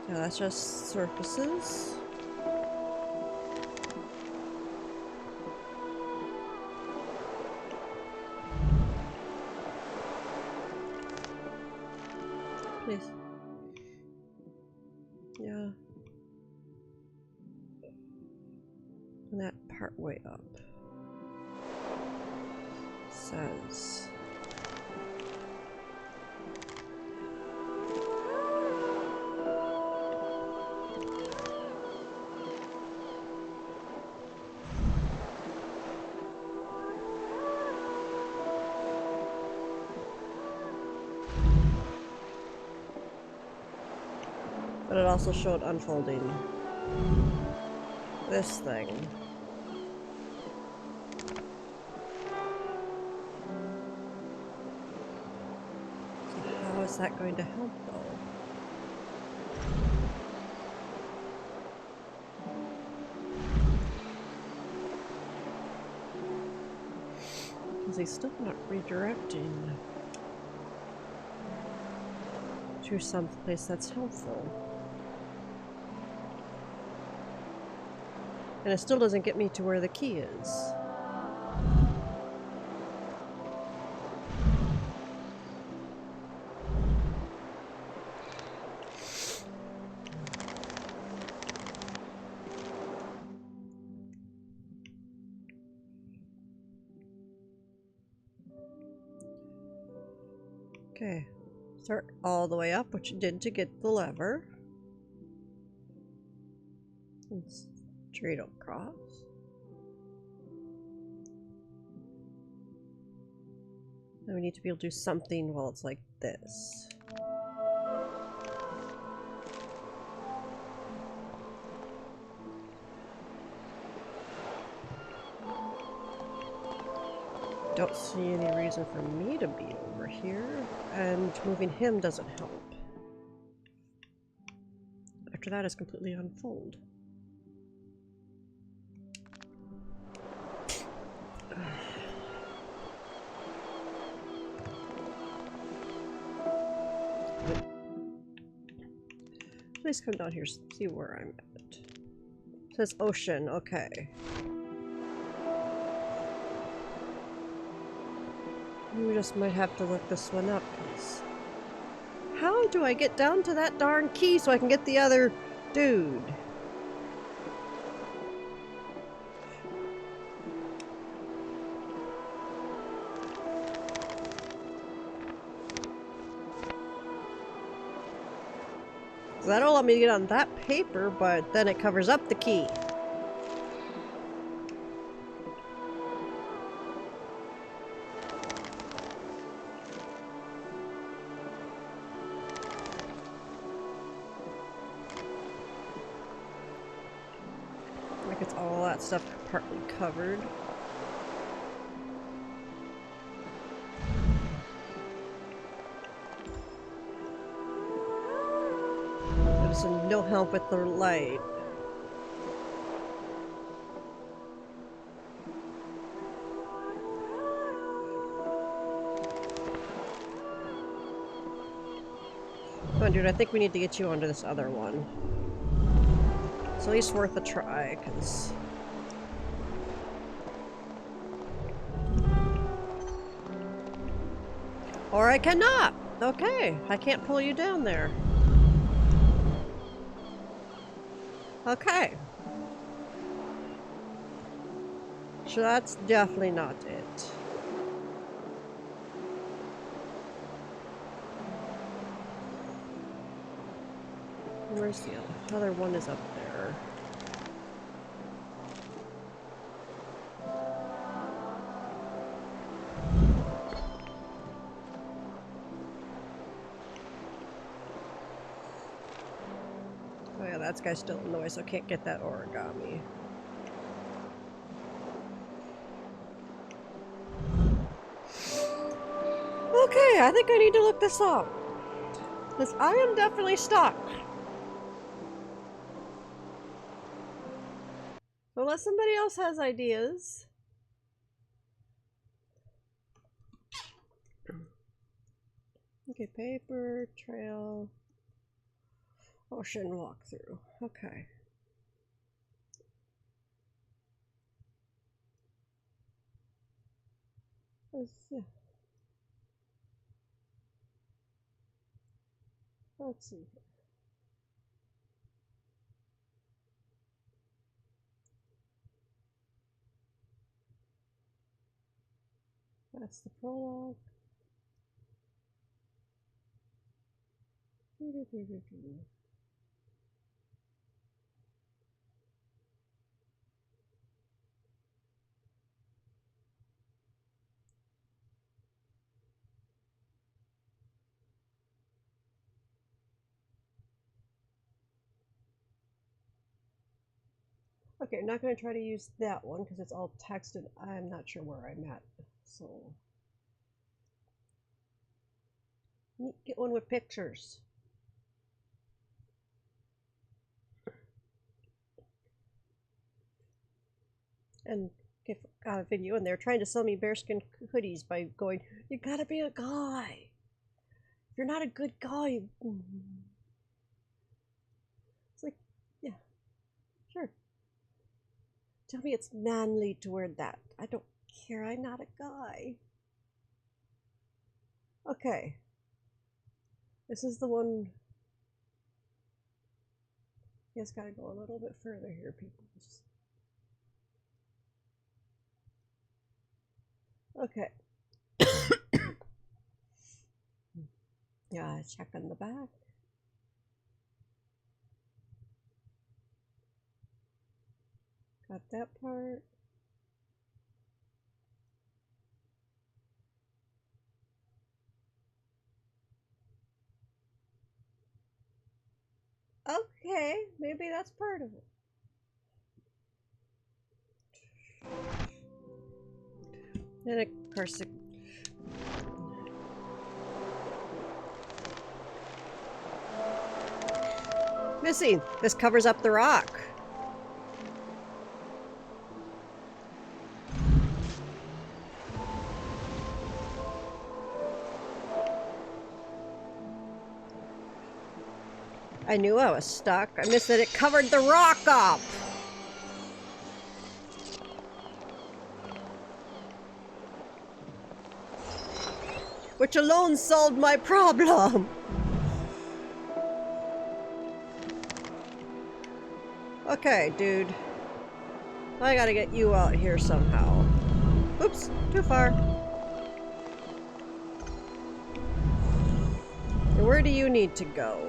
So that's just surfaces. Please. Yeah. And that part way up. Says. But it also showed unfolding this thing. So how is that going to help though? Because he's still not redirecting to some place that's helpful. And it still doesn't get me to where the key is. Okay, start all the way up, which you did to get the lever. Straight across. Now we need to be able to do something while it's like this. Don't see any reason for me to be over here, and moving him doesn't help. After that is completely unfold. Please come down here, see where I'm at. It says ocean, okay. We just might have to look this one up, because how do I get down to that darn key so I can get the other dude? That'll let me get on that paper, but then it covers up the key. Like it's all that stuff partly covered. There's no help with the light. Come on, dude, I think we need to get you onto this other one. It's at least worth a try, because... Or I cannot! Okay, I can't pull you down there. Okay. So that's definitely not it. Where's the other one? Is up there. Oh yeah, that guy's still in the way, so I can't get that origami. Okay, I think I need to look this up. Because I am definitely stuck. Unless somebody else has ideas. Okay, paper, trail, ocean walkthrough. Okay. Let's see. That's the prologue. Okay, I'm not going to try to use that one because it's all texted. I'm not sure where I'm at. So, get one with pictures. And got a video, and they're trying to sell me bearskin hoodies by going, "You gotta be a guy. If you're not a good guy." It's like, yeah, sure. Tell me it's manly to wear that. I don't care. I'm not a guy. Okay. This is the one. You guys gotta go a little bit further here, people. Okay. Yeah, check on the back. Got that part. Okay, maybe that's part of it. And of course, missing. This covers up the rock. I knew I was stuck. I missed that it covered the rock up. Which alone solved my problem. Okay, dude. I gotta get you out here somehow. Oops, too far. And where do you need to go?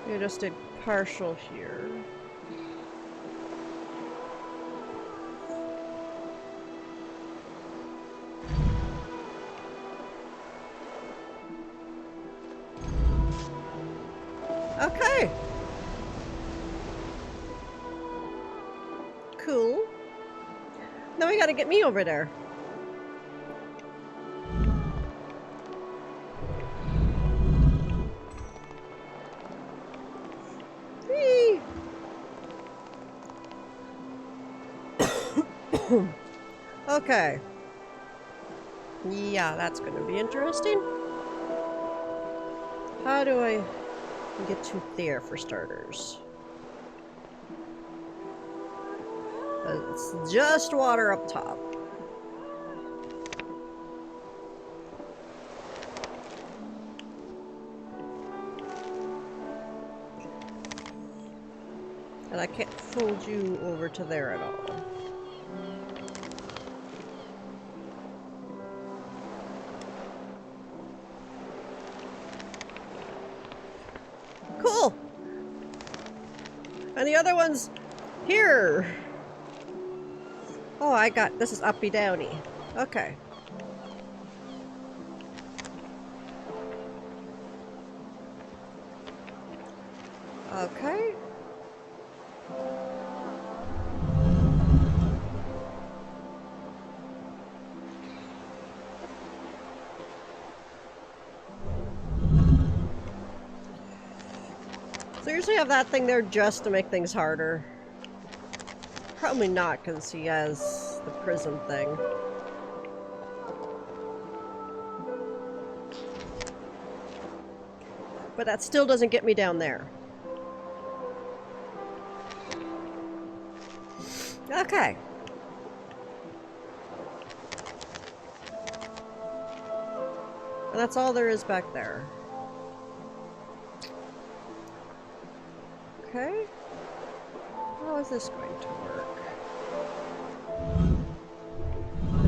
You just did partial here. Okay. Cool. Now we gotta get me over there. Whee! Okay. Yeah, that's gonna be interesting. How do I get to there for starters? It's just water up top. And I can't fold you over to there at all. Cool! And the other one's here! Oh, I got, this is uppy downy. Okay. Okay. So usually have that thing there just to make things harder. Probably not, because he has the prison thing. But that still doesn't get me down there. Okay. And that's all there is back there. Okay. How is this going to work?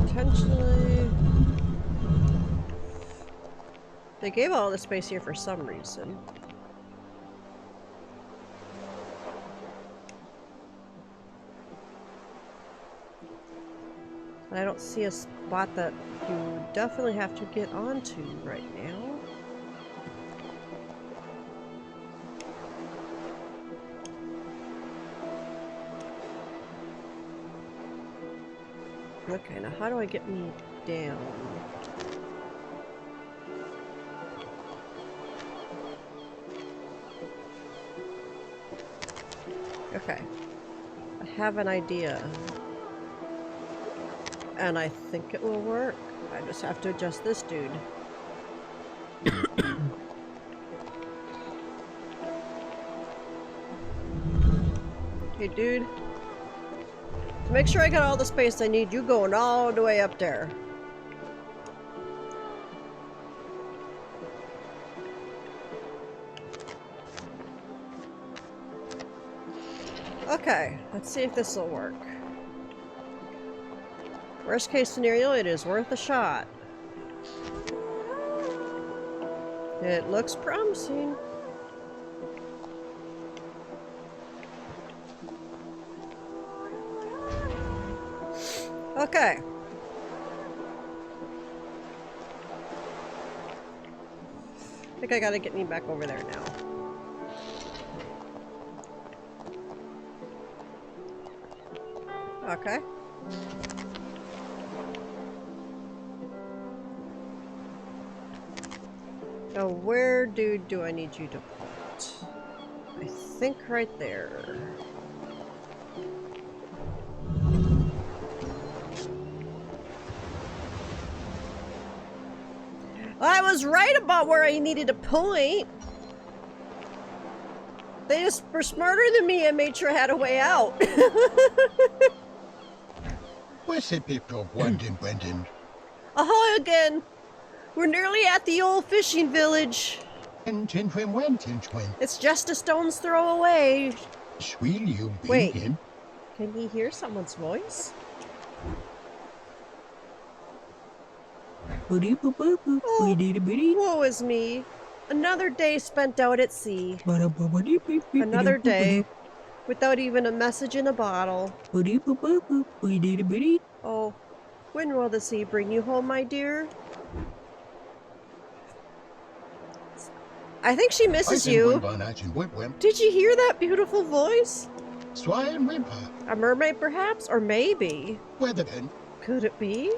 Potentially... They gave all the space here for some reason. I don't see a spot that you definitely have to get onto right now. Okay, now how do I get me down? Okay. I have an idea. And I think it will work. I just have to adjust this dude. Okay, dude. To make sure I got all the space I need, you going all the way up there. Okay, let's see if this will work. Worst case scenario, it is worth a shot. It looks promising. Okay. I think I gotta get me back over there now. Okay. Now, where do I need you to put? I think right there. I was right about where I needed to point. They just were smarter than me and made sure I had a way out. What's it, people? Brendan? Ahoy again! We're nearly at the old fishing village. It's just a stone's throw away. Sweet you Wait. being. Can you hear someone's voice? Oh, woe is me. Another day spent out at sea. Another day without even a message in a bottle. Oh, when will the sea bring you home, my dear? I think she misses you. Did you hear that beautiful voice? A mermaid, perhaps? Or maybe? Could it be?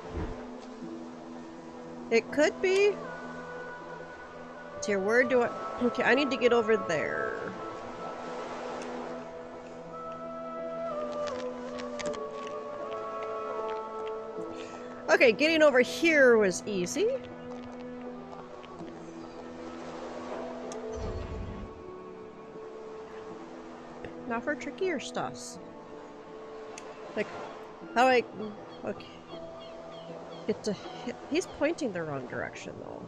It could be. Dear, where do I... Okay, I need to get over there. Okay, getting over here was easy. Now for trickier stuffs. Like, how I... Okay. Get to hit... He's pointing the wrong direction, though.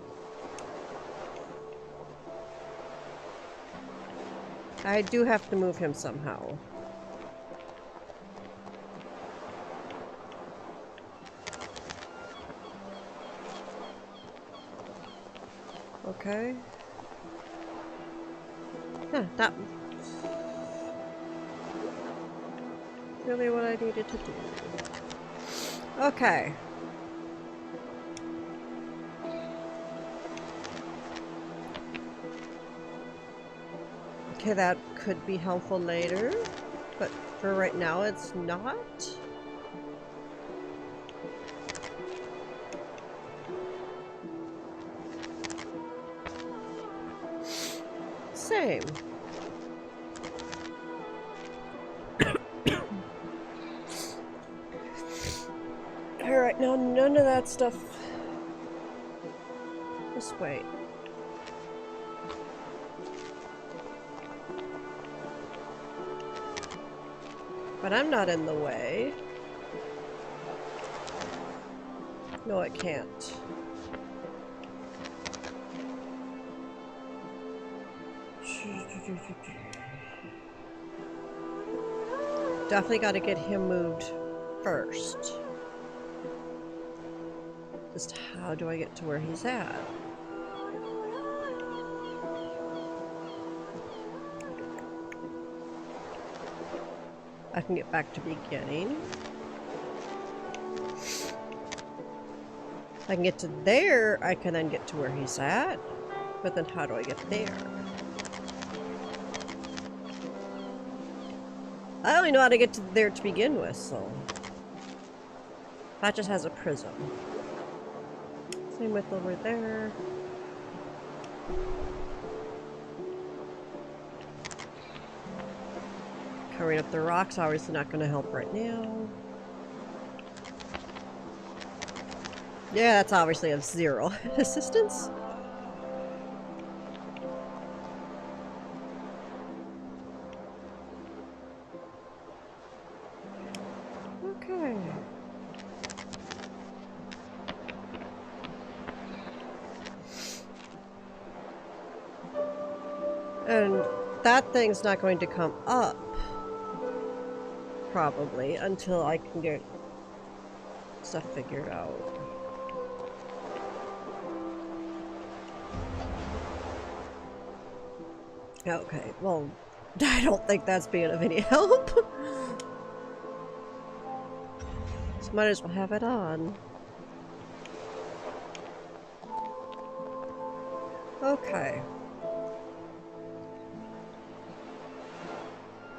I do have to move him somehow. Okay. Huh, that... really what I needed to do. Okay. Okay, that could be helpful later, but for right now it's not. Same. Alright, now none of that stuff. Just wait. But I'm not in the way. No, it can't. Definitely got to get him moved first. Just how do I get to where he's at? I can get back to beginning. I can get to there, I can then get to where he's at. But then how do I get there? I only know how to get to there to begin with, so... That just has a prism. Same with over there. Covering up the rocks, obviously not going to help right now. Yeah, that's obviously of zero assistance. Okay. And that thing's not going to come up, probably, until I can get stuff figured out. Okay, well, I don't think that's being of any help. So might as well have it on. Okay.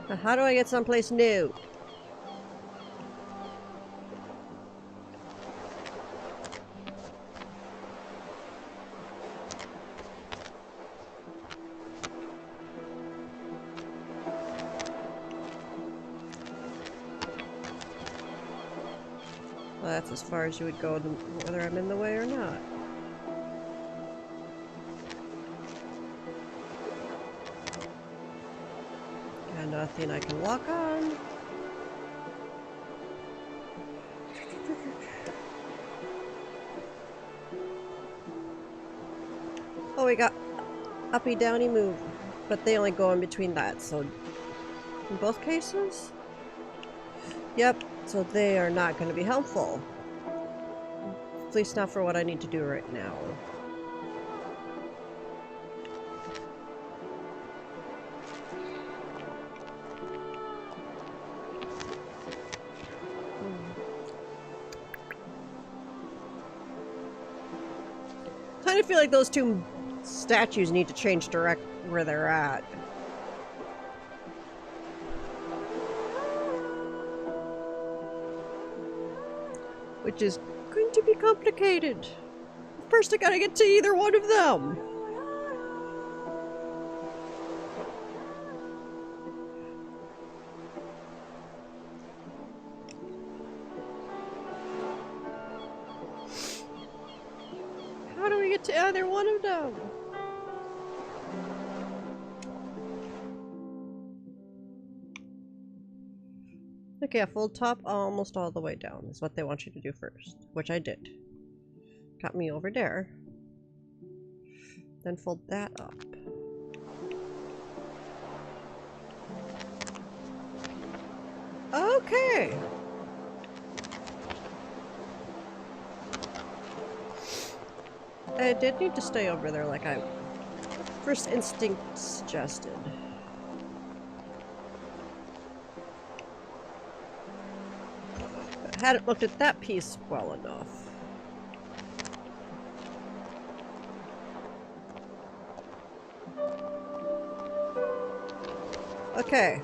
Now how do I get someplace new? Well, that's as far as you would go, whether I'm in the way or not. Got nothing I can walk on. Oh, we got uppy downy move, but they only go in between that, so in both cases? Yep, so they are not going to be helpful. At least not for what I need to do right now. feel like those two statues need to change direct where they're at. Which is going to be complicated. First I gotta get to either one of them. How do we get to either one of them? Okay, a full top almost all the way down is what they want you to do first, which I did. Got me over there. Then fold that up. Okay. I did need to stay over there like I first instinct suggested. Hadn't looked at that piece well enough. Okay.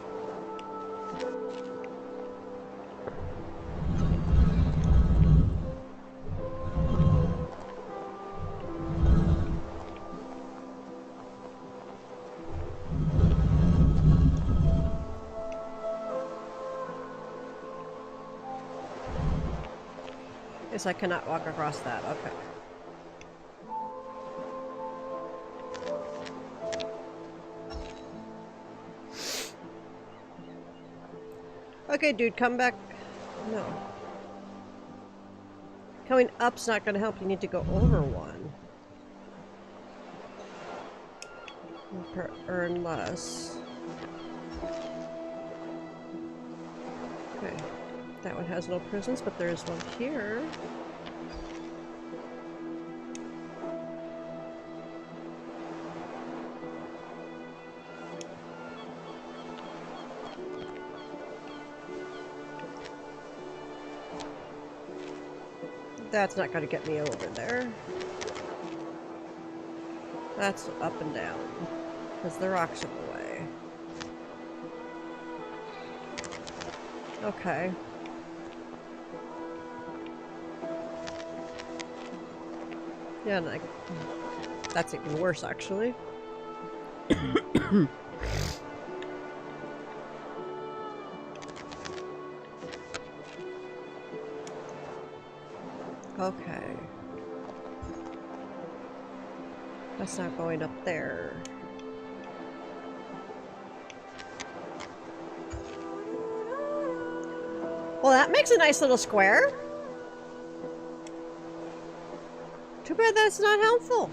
Guess I cannot walk across that. Okay. Okay, dude, come back. No. Coming up's not gonna help. You need to go over one. Earn less. Okay. That one has no prisons, but there is one here. That's not going to get me over there. That's up and down, because the rocks are in the way. Okay. Yeah, and that's even worse, actually. Okay. That's not going up there. Well, that makes a nice little square. Too bad that's not helpful.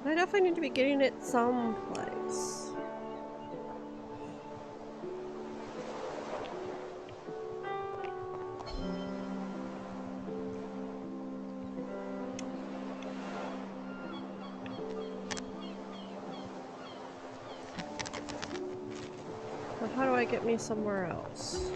I definitely need to be getting it someplace. But how do I get me somewhere else?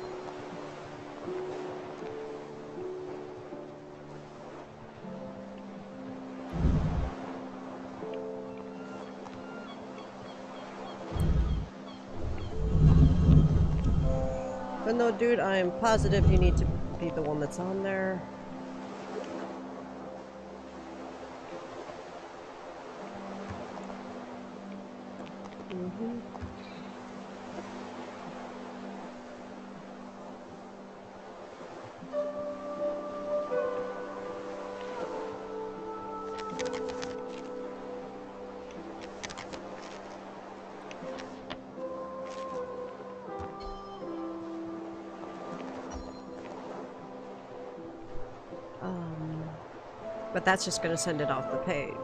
But no, dude, I am positive you need to be the one that's on there. But that's just going to send it off the page.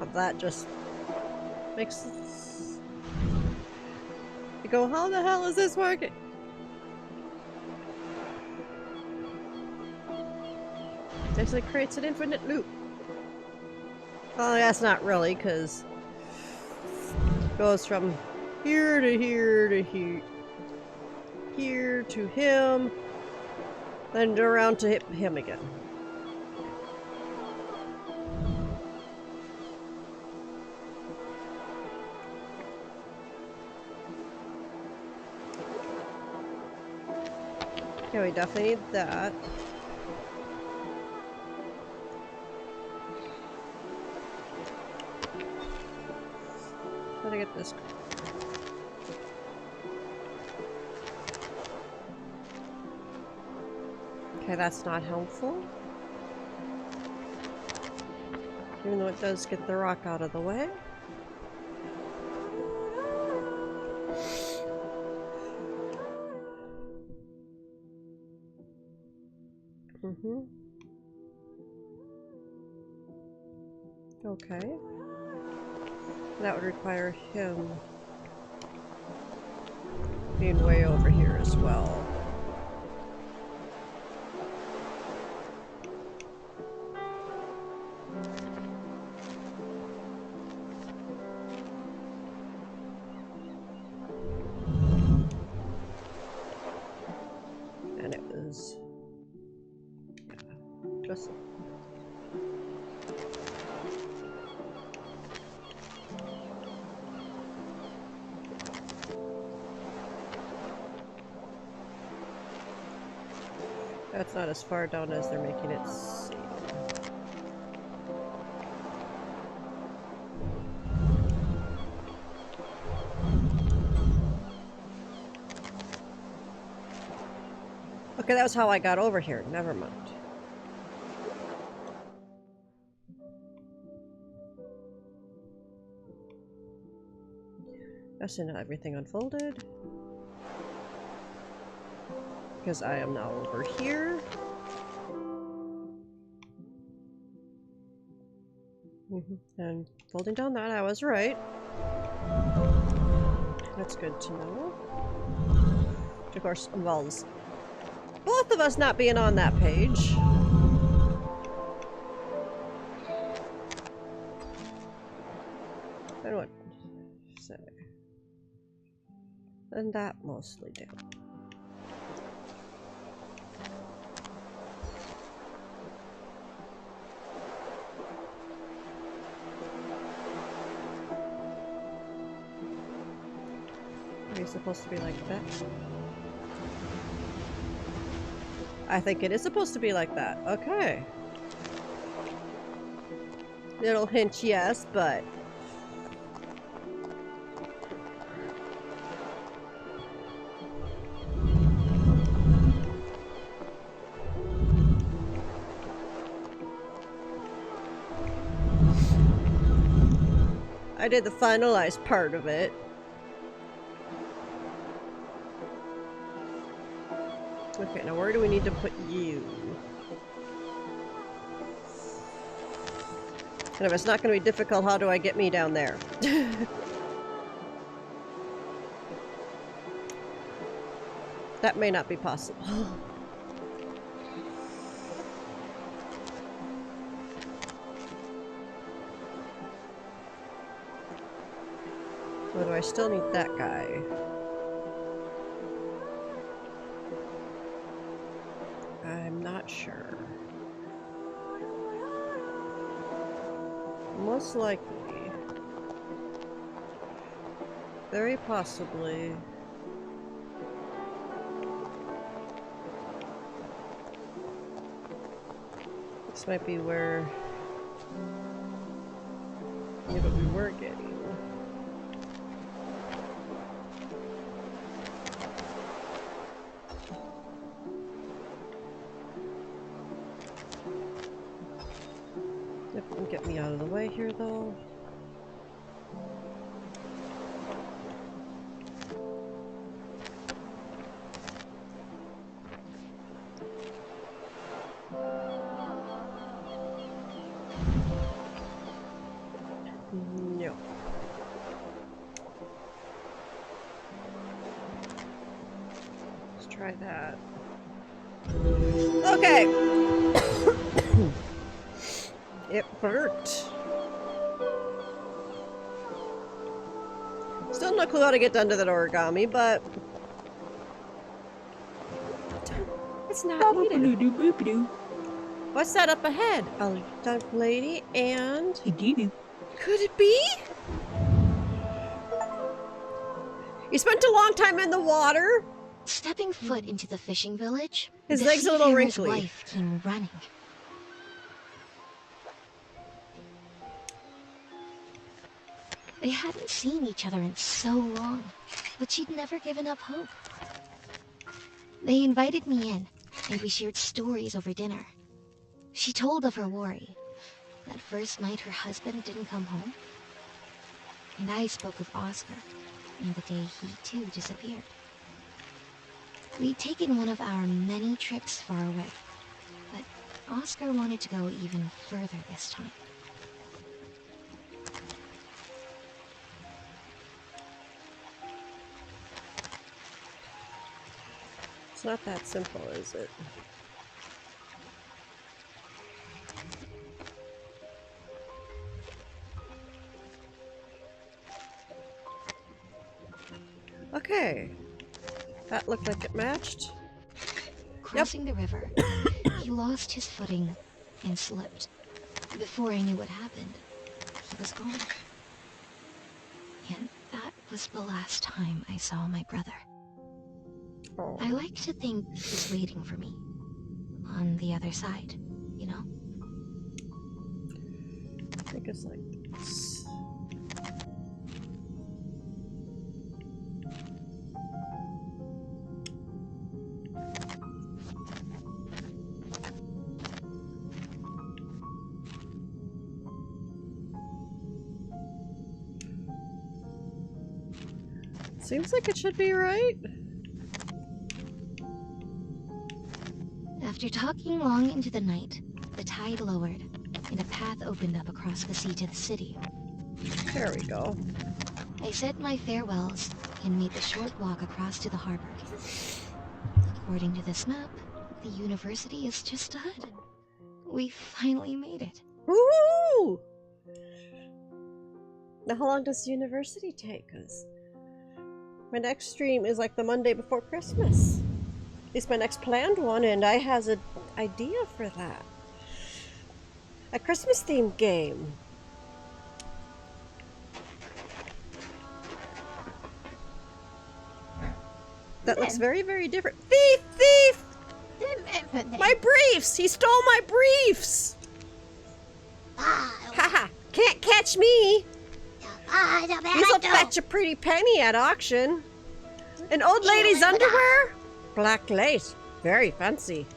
of that just makes you go, how the hell is this working? Basically creates an infinite loop. Well, that's not really, because it goes from here to here to here, here to him, then around to him again. Okay, we definitely need that. How to get this? Okay, that's not helpful. Even though it does get the rock out of the way. Mm-hmm. Okay. That would require him being way over here as well. And it was just that's not as far down as they're making it seem. Okay, that was how I got over here. Never mind. That's not everything unfolded. Because I am now over here. And folding down that, I was right. That's good to know. Of course, involves both of us not being on that page. And what? Say. And that mostly down. Are you supposed to be like that? I think it is supposed to be like that. Okay. Little hint, yes, but... I did the finalized part of it. Okay, now where do we need to put you? And if it's not going to be difficult, how do I get me down there? That may not be possible. Or do I still need that guy? I'm not sure. Most likely. Very possibly. This might be where what we were getting. Get me out of the way here, though. try that. Okay. It worked. Still no clue how to get done to that origami, but it's not needed. What's that up ahead? A dump lady and could it be? You spent a long time in the water. Stepping foot into the fishing village, His the leg's a little seafarer's wrinkly. wife came running. They hadn't seen each other in so long, but she'd never given up hope. They invited me in, and we shared stories over dinner. She told of her worry. That first night her husband didn't come home. And I spoke of Oscar, and the day he too disappeared. We'd taken one of our many trips far away, but Oscar wanted to go even further this time. It's not that simple, is it? Okay. That looked like it matched. Crossing the river, he lost his footing and slipped. Before I knew what happened, he was gone. And that was the last time I saw my brother. Oh. I like to think he's waiting for me. On the other side, you know? I think it's like this. Seems like it should be right. After talking long into the night, the tide lowered, and a path opened up across the sea to the city. There we go. I said my farewells and made the short walk across to the harbor. According to this map, the university is just ahead. We finally made it. Woohoo! Now, how long does the university take us? My next stream is like the Monday before Christmas. It's my next planned one, and I has an idea for that. A Christmas themed game. That looks very, very different. Thief! Thief! My briefs! He stole my briefs! Haha! Can't catch me! This'll fetch a pretty penny at auction. An old lady's underwear? Black lace. Very fancy.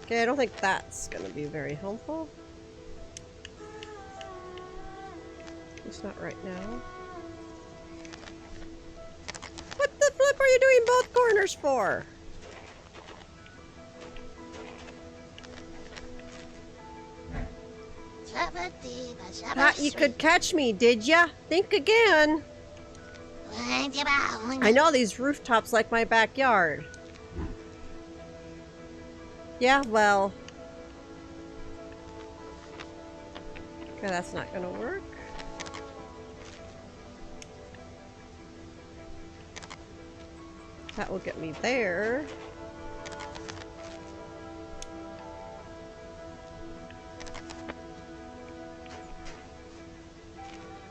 Okay, I don't think that's gonna be very helpful. At least not right now. What the flip are you doing both corners for? Thought you could catch me, did ya? Think again. I know these rooftops like my backyard. Yeah, well. Okay, that's not gonna work. That will get me there.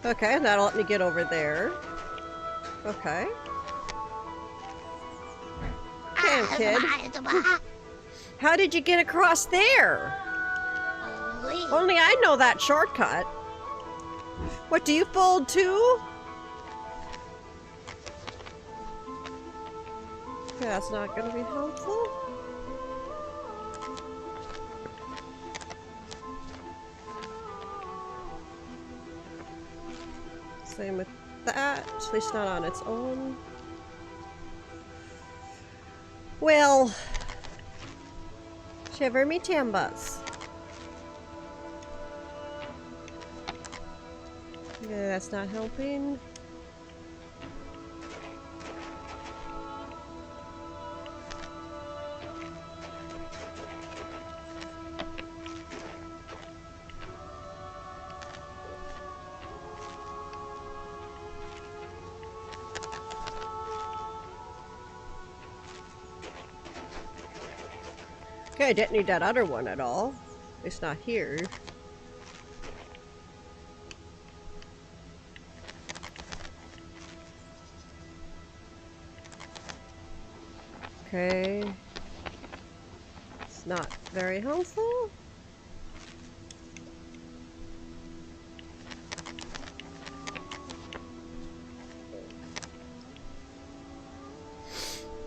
Okay, that'll let me get over there. Okay. Damn, kid. How did you get across there? Only I know that shortcut. What, do you fold too? Okay, that's not gonna be helpful. Same with that, at least not on its own. Well, shiver me timbers. Yeah, that's not helping. Okay, I didn't need that other one at all. It's not here. Okay. It's not very helpful.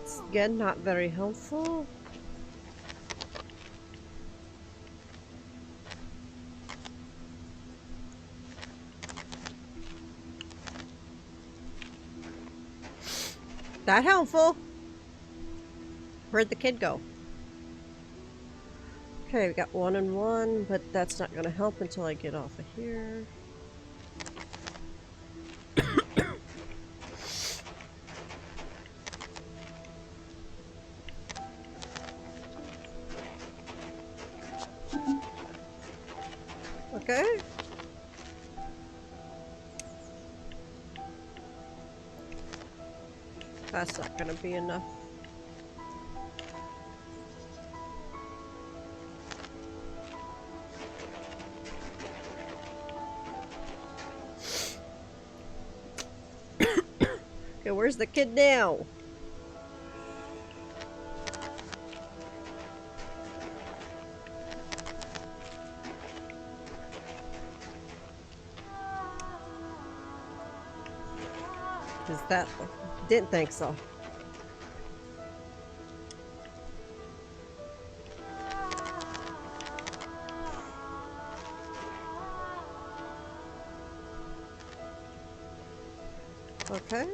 It's again not very helpful. That helpful. Where'd the kid go? Okay, we got 1 and 1, but that's not gonna help until I get off of here. Okay. That's not gonna be enough. Okay, where's the kid now? Is that... Didn't think so. Okay.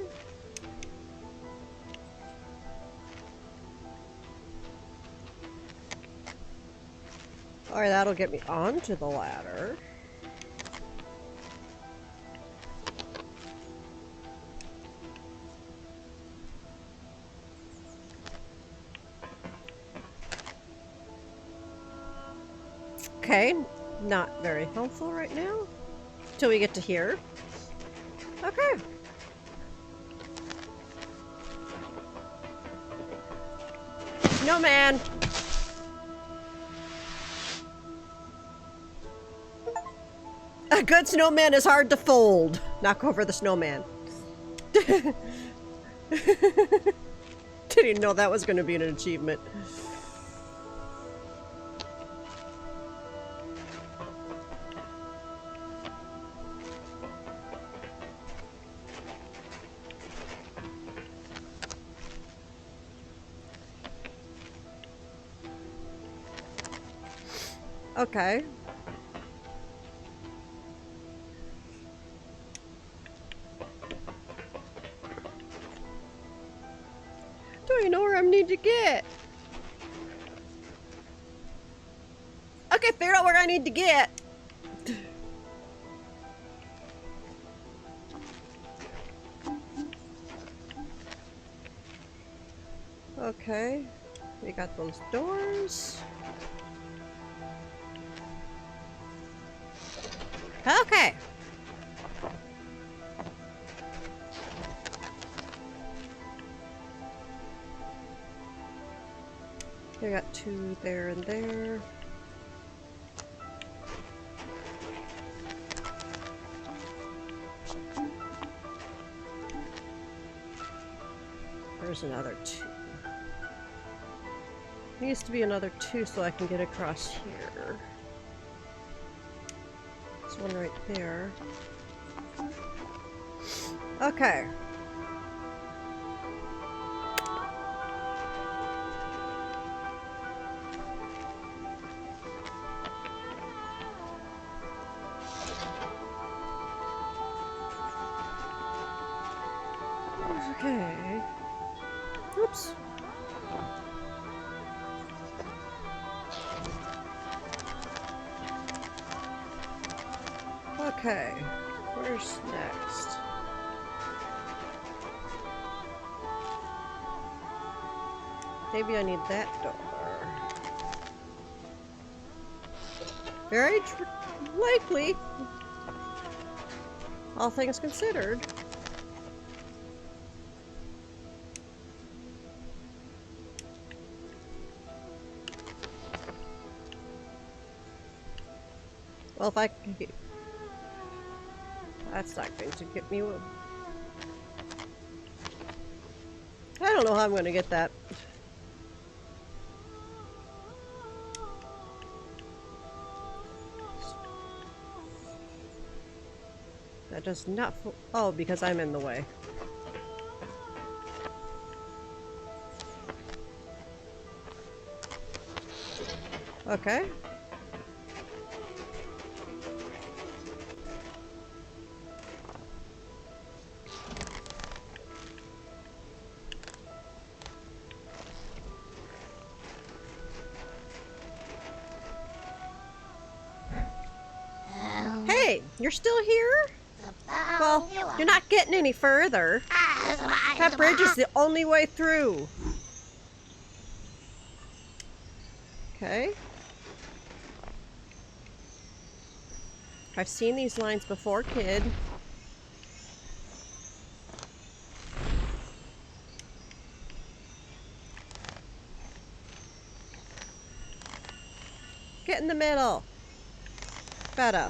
Alright, that'll get me onto the ladder. Okay, not very helpful right now. Till we get to here. Okay. Snowman! A good snowman is hard to fold. Knock over the snowman. Didn't even know that was going to be an achievement. Okay. Don't you know where I need to get? Okay, figure out where I need to get. Okay. We got those doors. Okay. We got 2 there and there. There's another 2. Needs to be another 2 so I can get across here. There's one right there. Okay. Okay. Oops. Okay. Where's next? Maybe I need that door. Very likely. All things considered. Well, if I can get... That's not going to get me... I don't know how I'm going to get that. That does not... Oh, because I'm in the way. Okay. Hey, you're still here? Well, you're not getting any further. That bridge is the only way through. Okay. I've seen these lines before, kid. Get in the middle. Better.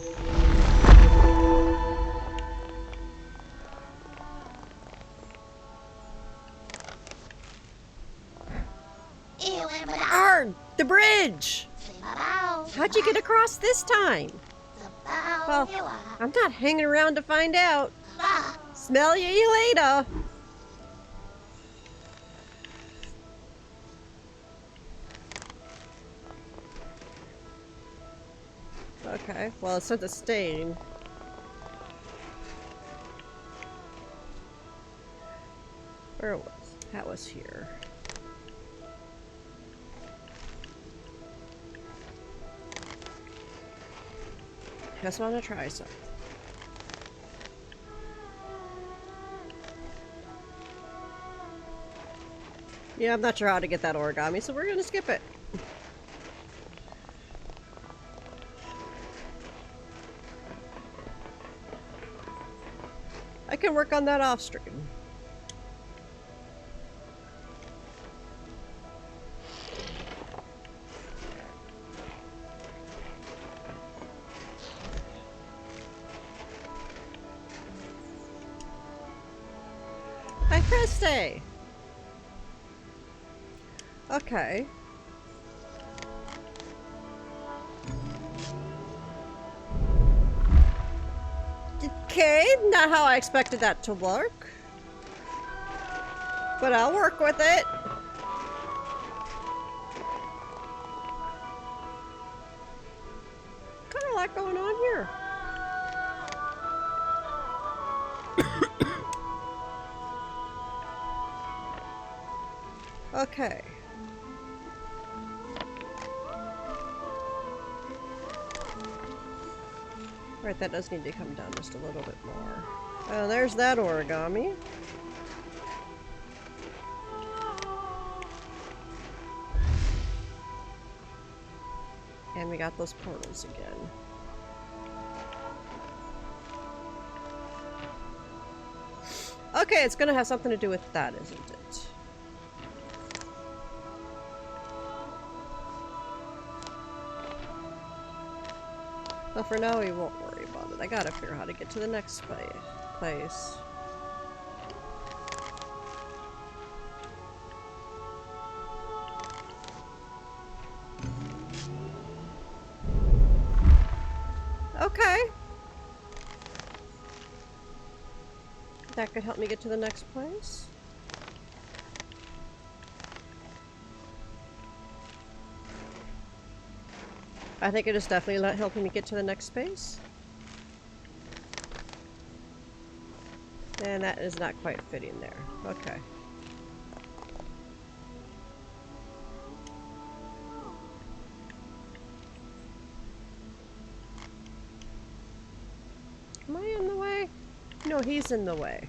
Arg! The bridge! How'd you get across this time? Well, I'm not hanging around to find out. Smell you later. Okay, well, it said the stain. Where was that? Was here. Just want to try some. Yeah, I'm not sure how to get that origami, so we're gonna skip it. I can work on that off stream. I pressed A. Okay. Okay, not how I expected that to work. But I'll work with it. Got a lot going on here. Okay. Right, that does need to come down just a little bit more. Oh, there's that origami. And we got those portals again. Okay, it's gonna have something to do with that, isn't it? But for now, we won't worry about it. I gotta figure out how to get to the next place. Okay. That could help me get to the next place. I think it is definitely helping me get to the next space. And that is not quite fitting there. Okay. Am I in the way? Oh, he's in the way.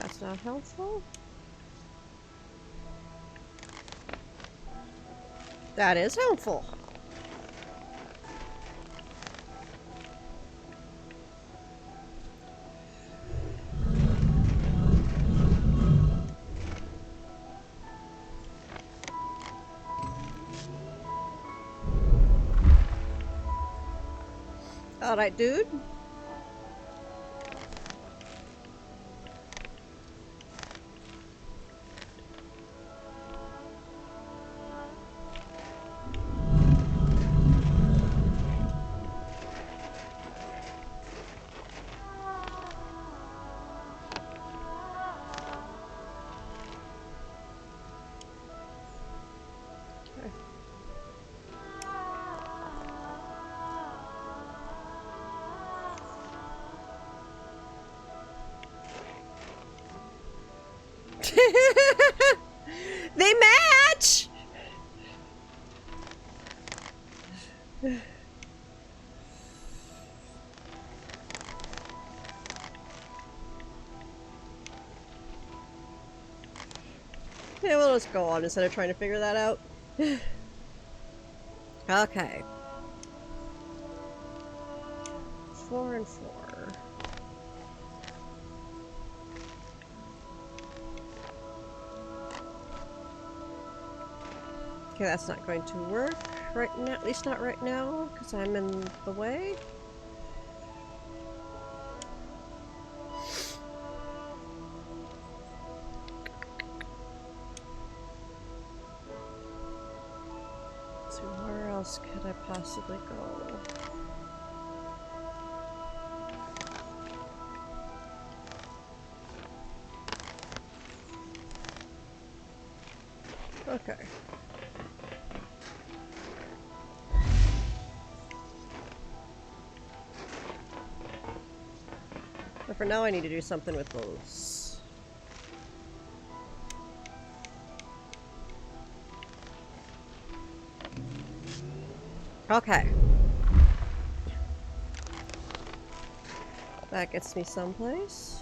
That's not helpful. That is helpful. Alright, dude. They match! Yeah, well, let's go on instead of trying to figure that out. Okay. 4 and 4. Okay, that's not going to work right now, at least not right now, because I'm in the way. So where else could I possibly go? Okay. But for now I need to do something with those. Okay. That gets me someplace.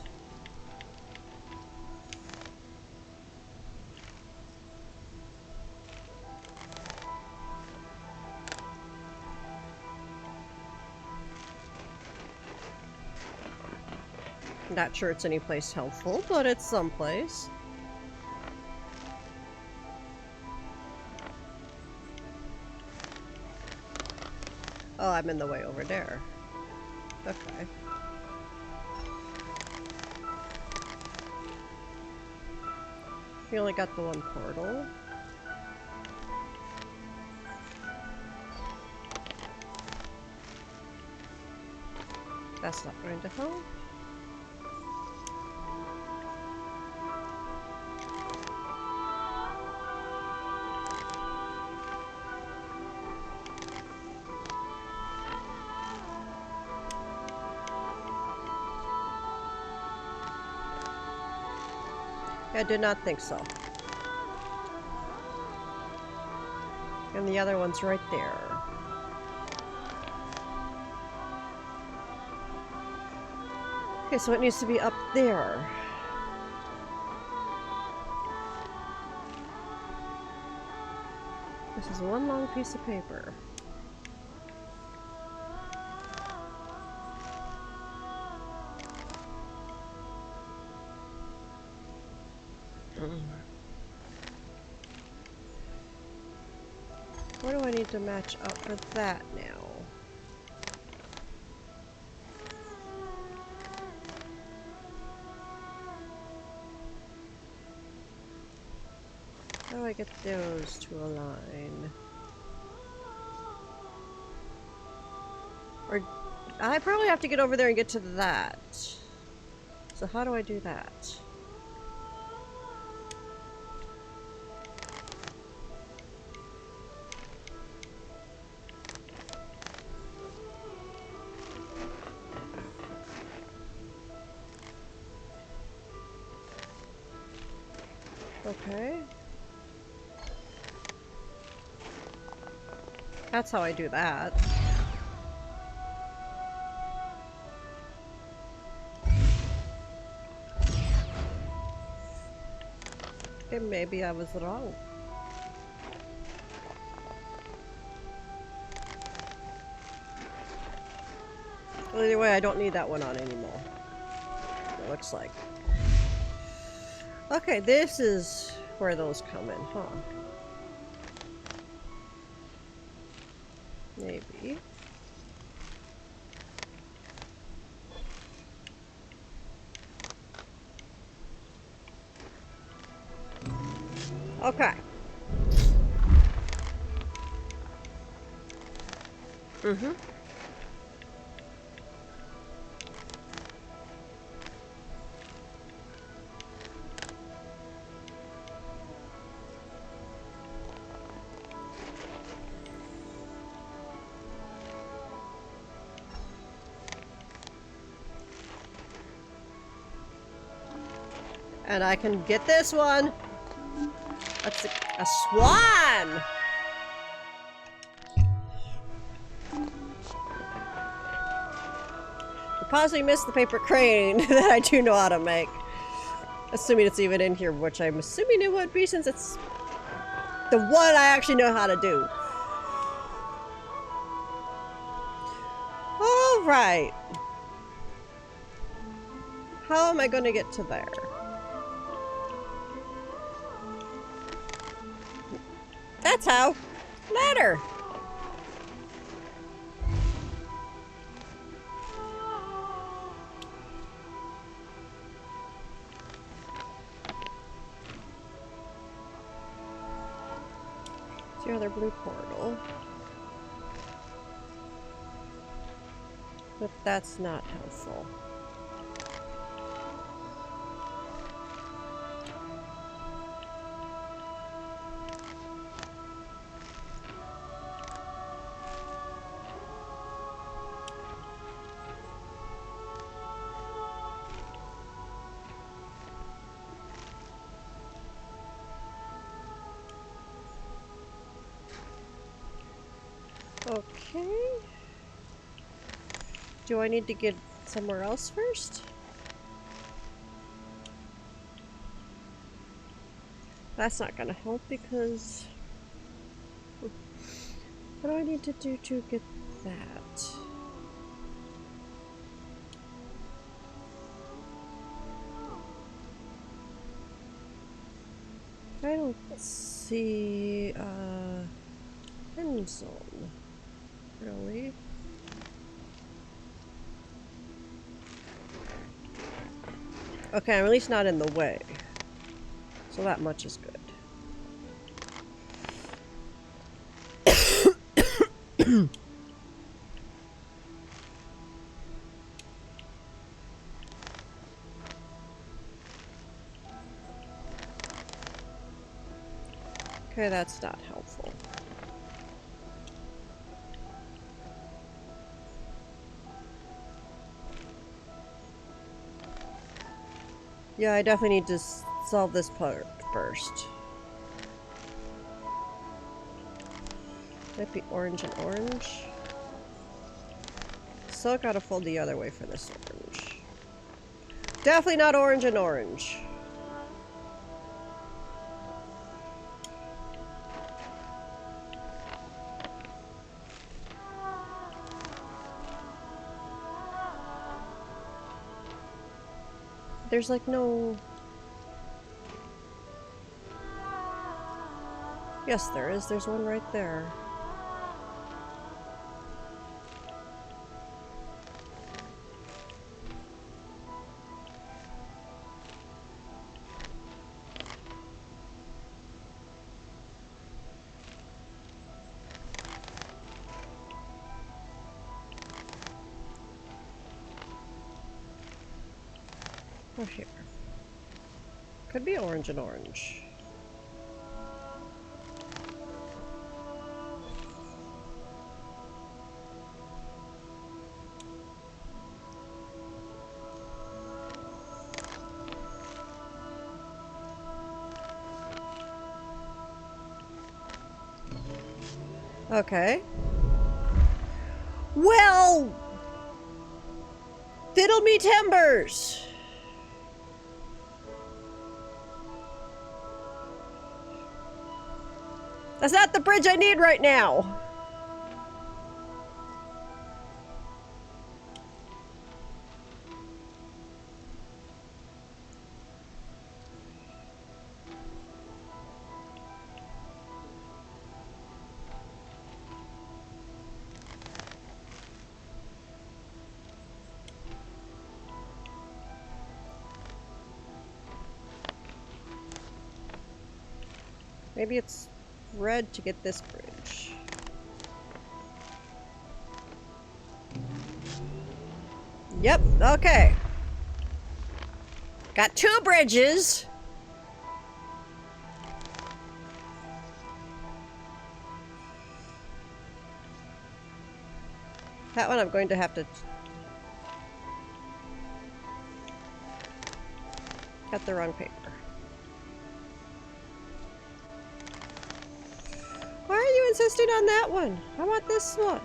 Not sure it's any place helpful, but it's someplace. Oh, I'm in the way over there. Okay. We only got the one portal. That's not going to help. I did not think so. And the other one's right there. Okay, so it needs to be up there. This is one long piece of paper. What do I need to match up for that now? How do I get those to align? Or I probably have to get over there and get to that. So how do I do that? Okay. That's how I do that. Okay, maybe I was wrong. Well, either way, I don't need that one on anymore. It looks like. Okay, this is where those come in, huh? Maybe. Okay. Mm-hmm. And I can get this one. That's a swan! You possibly missed the paper crane that I do know how to make. Assuming it's even in here, which I'm assuming it would be since it's the one I actually know how to do. Alright. How am I going to get to there? That's how. Ladder. It's the other blue portal. But that's not helpful. Okay. Do I need to get somewhere else first? That's not gonna help because... What do I need to do to get that? I don't see, end zone. Really? Okay, I'm at least not in the way. So that much is good. Okay, that's not helpful. Yeah, I definitely need to solve this part first. Might be orange and orange. Still gotta fold the other way for this orange. Definitely not orange and orange. There's like no... Yes, there is. There's one right there. Or here. Could be orange and orange. Okay. Well, fiddle me timbers. That's not the bridge I need right now. Maybe it's red to get this bridge. Yep, okay. Got 2 bridges. That one I'm going to have to cut the wrong paper. Why are you insisting on that one? I want this one.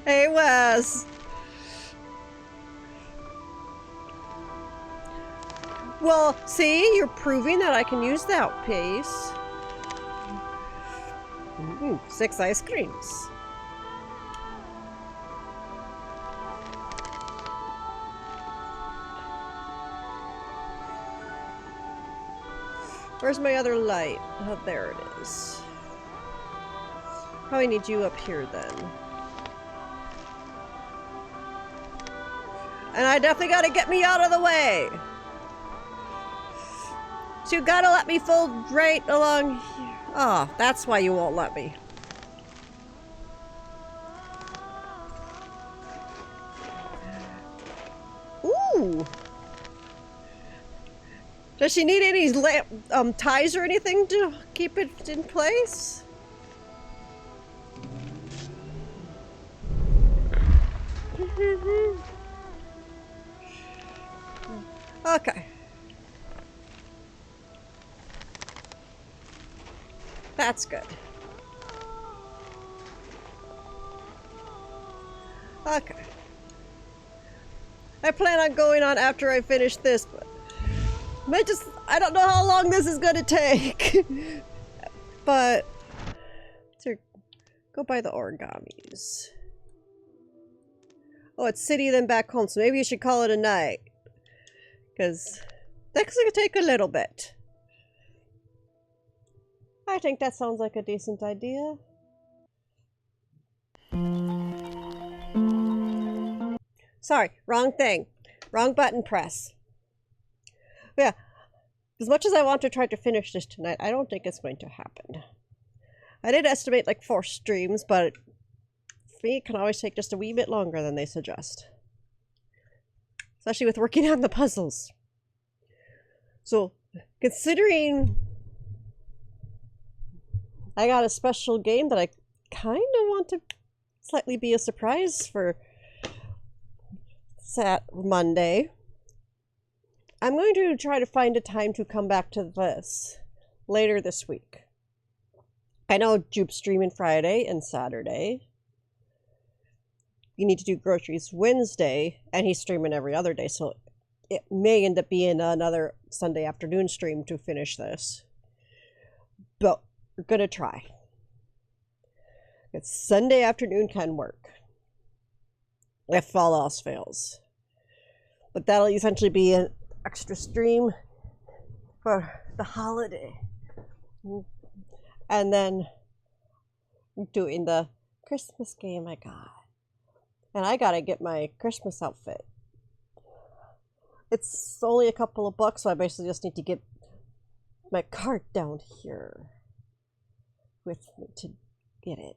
Hey, Wes. Well, see, you're proving that I can use that piece. 6 ice creams. Where's my other light? Oh, there it is. Probably need you up here then. And I definitely gotta get me out of the way! So you gotta let me fold right along here. Oh, that's why you won't let me. Ooh! Does she need any ties or anything to keep it in place? Okay. That's good. Okay. I plan on going on after I finish this, but I don't know how long this is gonna take. But to go buy the origamis. Oh, it's city then back home, so maybe you should call it a night. Because that's gonna take a little bit. I think that sounds like a decent idea. Sorry, wrong thing. Wrong button press. Yeah, as much as I want to try to finish this tonight, I don't think it's going to happen. I did estimate like 4 streams, but for me, it can always take just a wee bit longer than they suggest. Especially with working on the puzzles. So, considering I got a special game that I kind of want to slightly be a surprise for Monday, I'm going to try to find a time to come back to this later this week. I know Jupe's streaming Friday and Saturday. You need to do groceries Wednesday, and he's streaming every other day, so it may end up being another Sunday afternoon stream to finish this. But we're gonna try. It's Sunday afternoon can work. If all else fails. But that'll essentially be an extra stream for the holiday. And then doing the Christmas game I got. And I gotta get my Christmas outfit. It's only a couple of bucks, so I basically just need to get my cart down here with me to get it.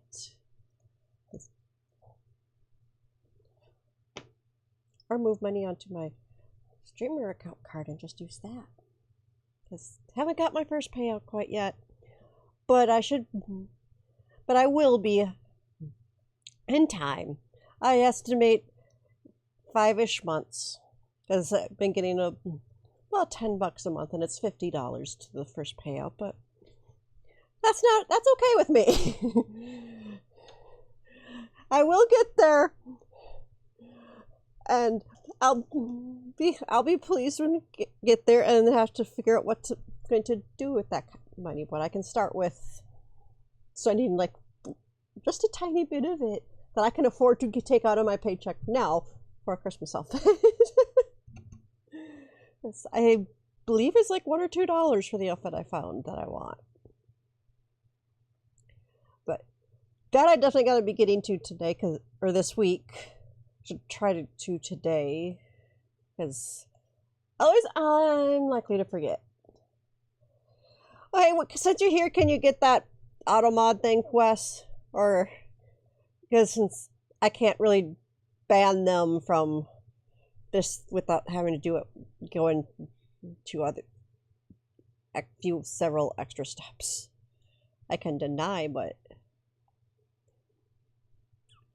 Or move money onto my streamer account card and just use that. Because I haven't got my first payout quite yet. But I will be in time. I estimate 5-ish months. Because I've been getting about $10 a month, and it's $50 to the first payout, but that's okay with me. I will get there, and I'll be pleased when I get there and have to figure out what going to do with that money. But I can start with spending like just a tiny bit of it that I can afford to take out of my paycheck now for a Christmas outfit. I believe it's like $1 or $2 for the outfit I found that I want. But that I definitely got to be getting to today, or this week. Should try to do today, because otherwise I'm likely to forget. Okay, since you're here, can you get that auto mod thing, Wes? Or because since I can't really ban them from this without having to do it, going to several extra steps. I can deny, but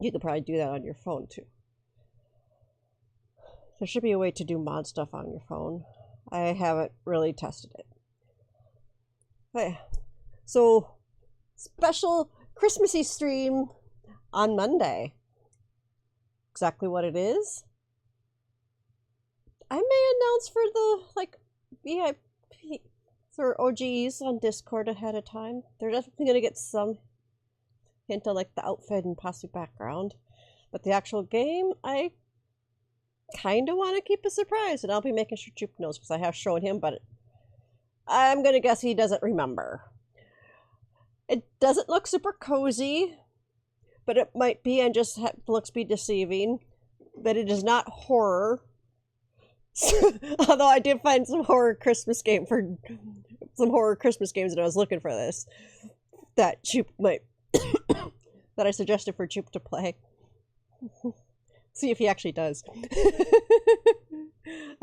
you could probably do that on your phone too. There should be a way to do mod stuff on your phone. I haven't really tested it. Okay. So, special Christmassy stream on Monday. Exactly what it is, I may announce for the VIP for OGs on Discord ahead of time. They're definitely gonna get some hint of like the outfit and possibly background, but the actual game I kind of want to keep a surprise, and I'll be making sure Jupe knows because I have shown him, but I'm gonna guess he doesn't remember. It doesn't look super cozy, but it might be, and just looks be deceiving. But it is not horror. Although I did find some horror Christmas games, and I was looking for this that Jupe might that I suggested for Jupe to play. See if he actually does.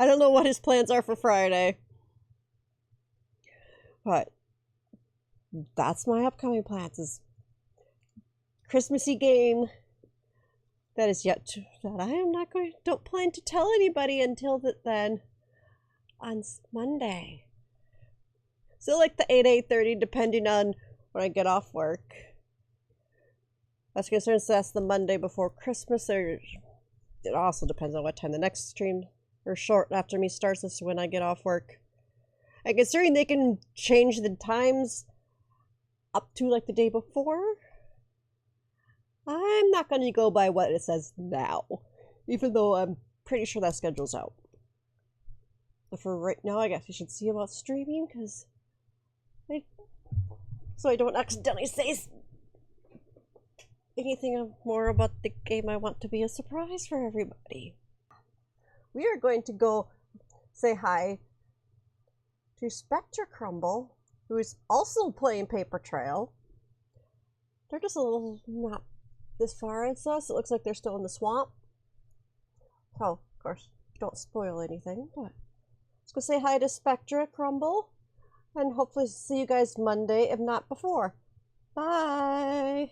I don't know what his plans are for Friday, but that's my upcoming plans, is Christmassy game that is yet to, that I am not going, don't plan to tell anybody until then on Monday. So like the 8:30, depending on when I get off work. That's concerned, so that's the Monday before Christmas. It also depends on what time the next stream or short after me starts. This is when I get off work. And considering they can change the times up to like the day before, I'm not going to go by what it says now, even though I'm pretty sure that schedule's out. But for right now, I guess we should see about streaming, because so I don't accidentally say anything more about the game. I want to be a surprise for everybody. We are going to go say hi to Spectra Crumble, who is also playing Paper Trail. They're just a little not this far as us. It looks like they're still in the swamp. Oh, of course, don't spoil anything, but let's go say hi to Spectra Crumble, and hopefully see you guys Monday, if not before. Bye!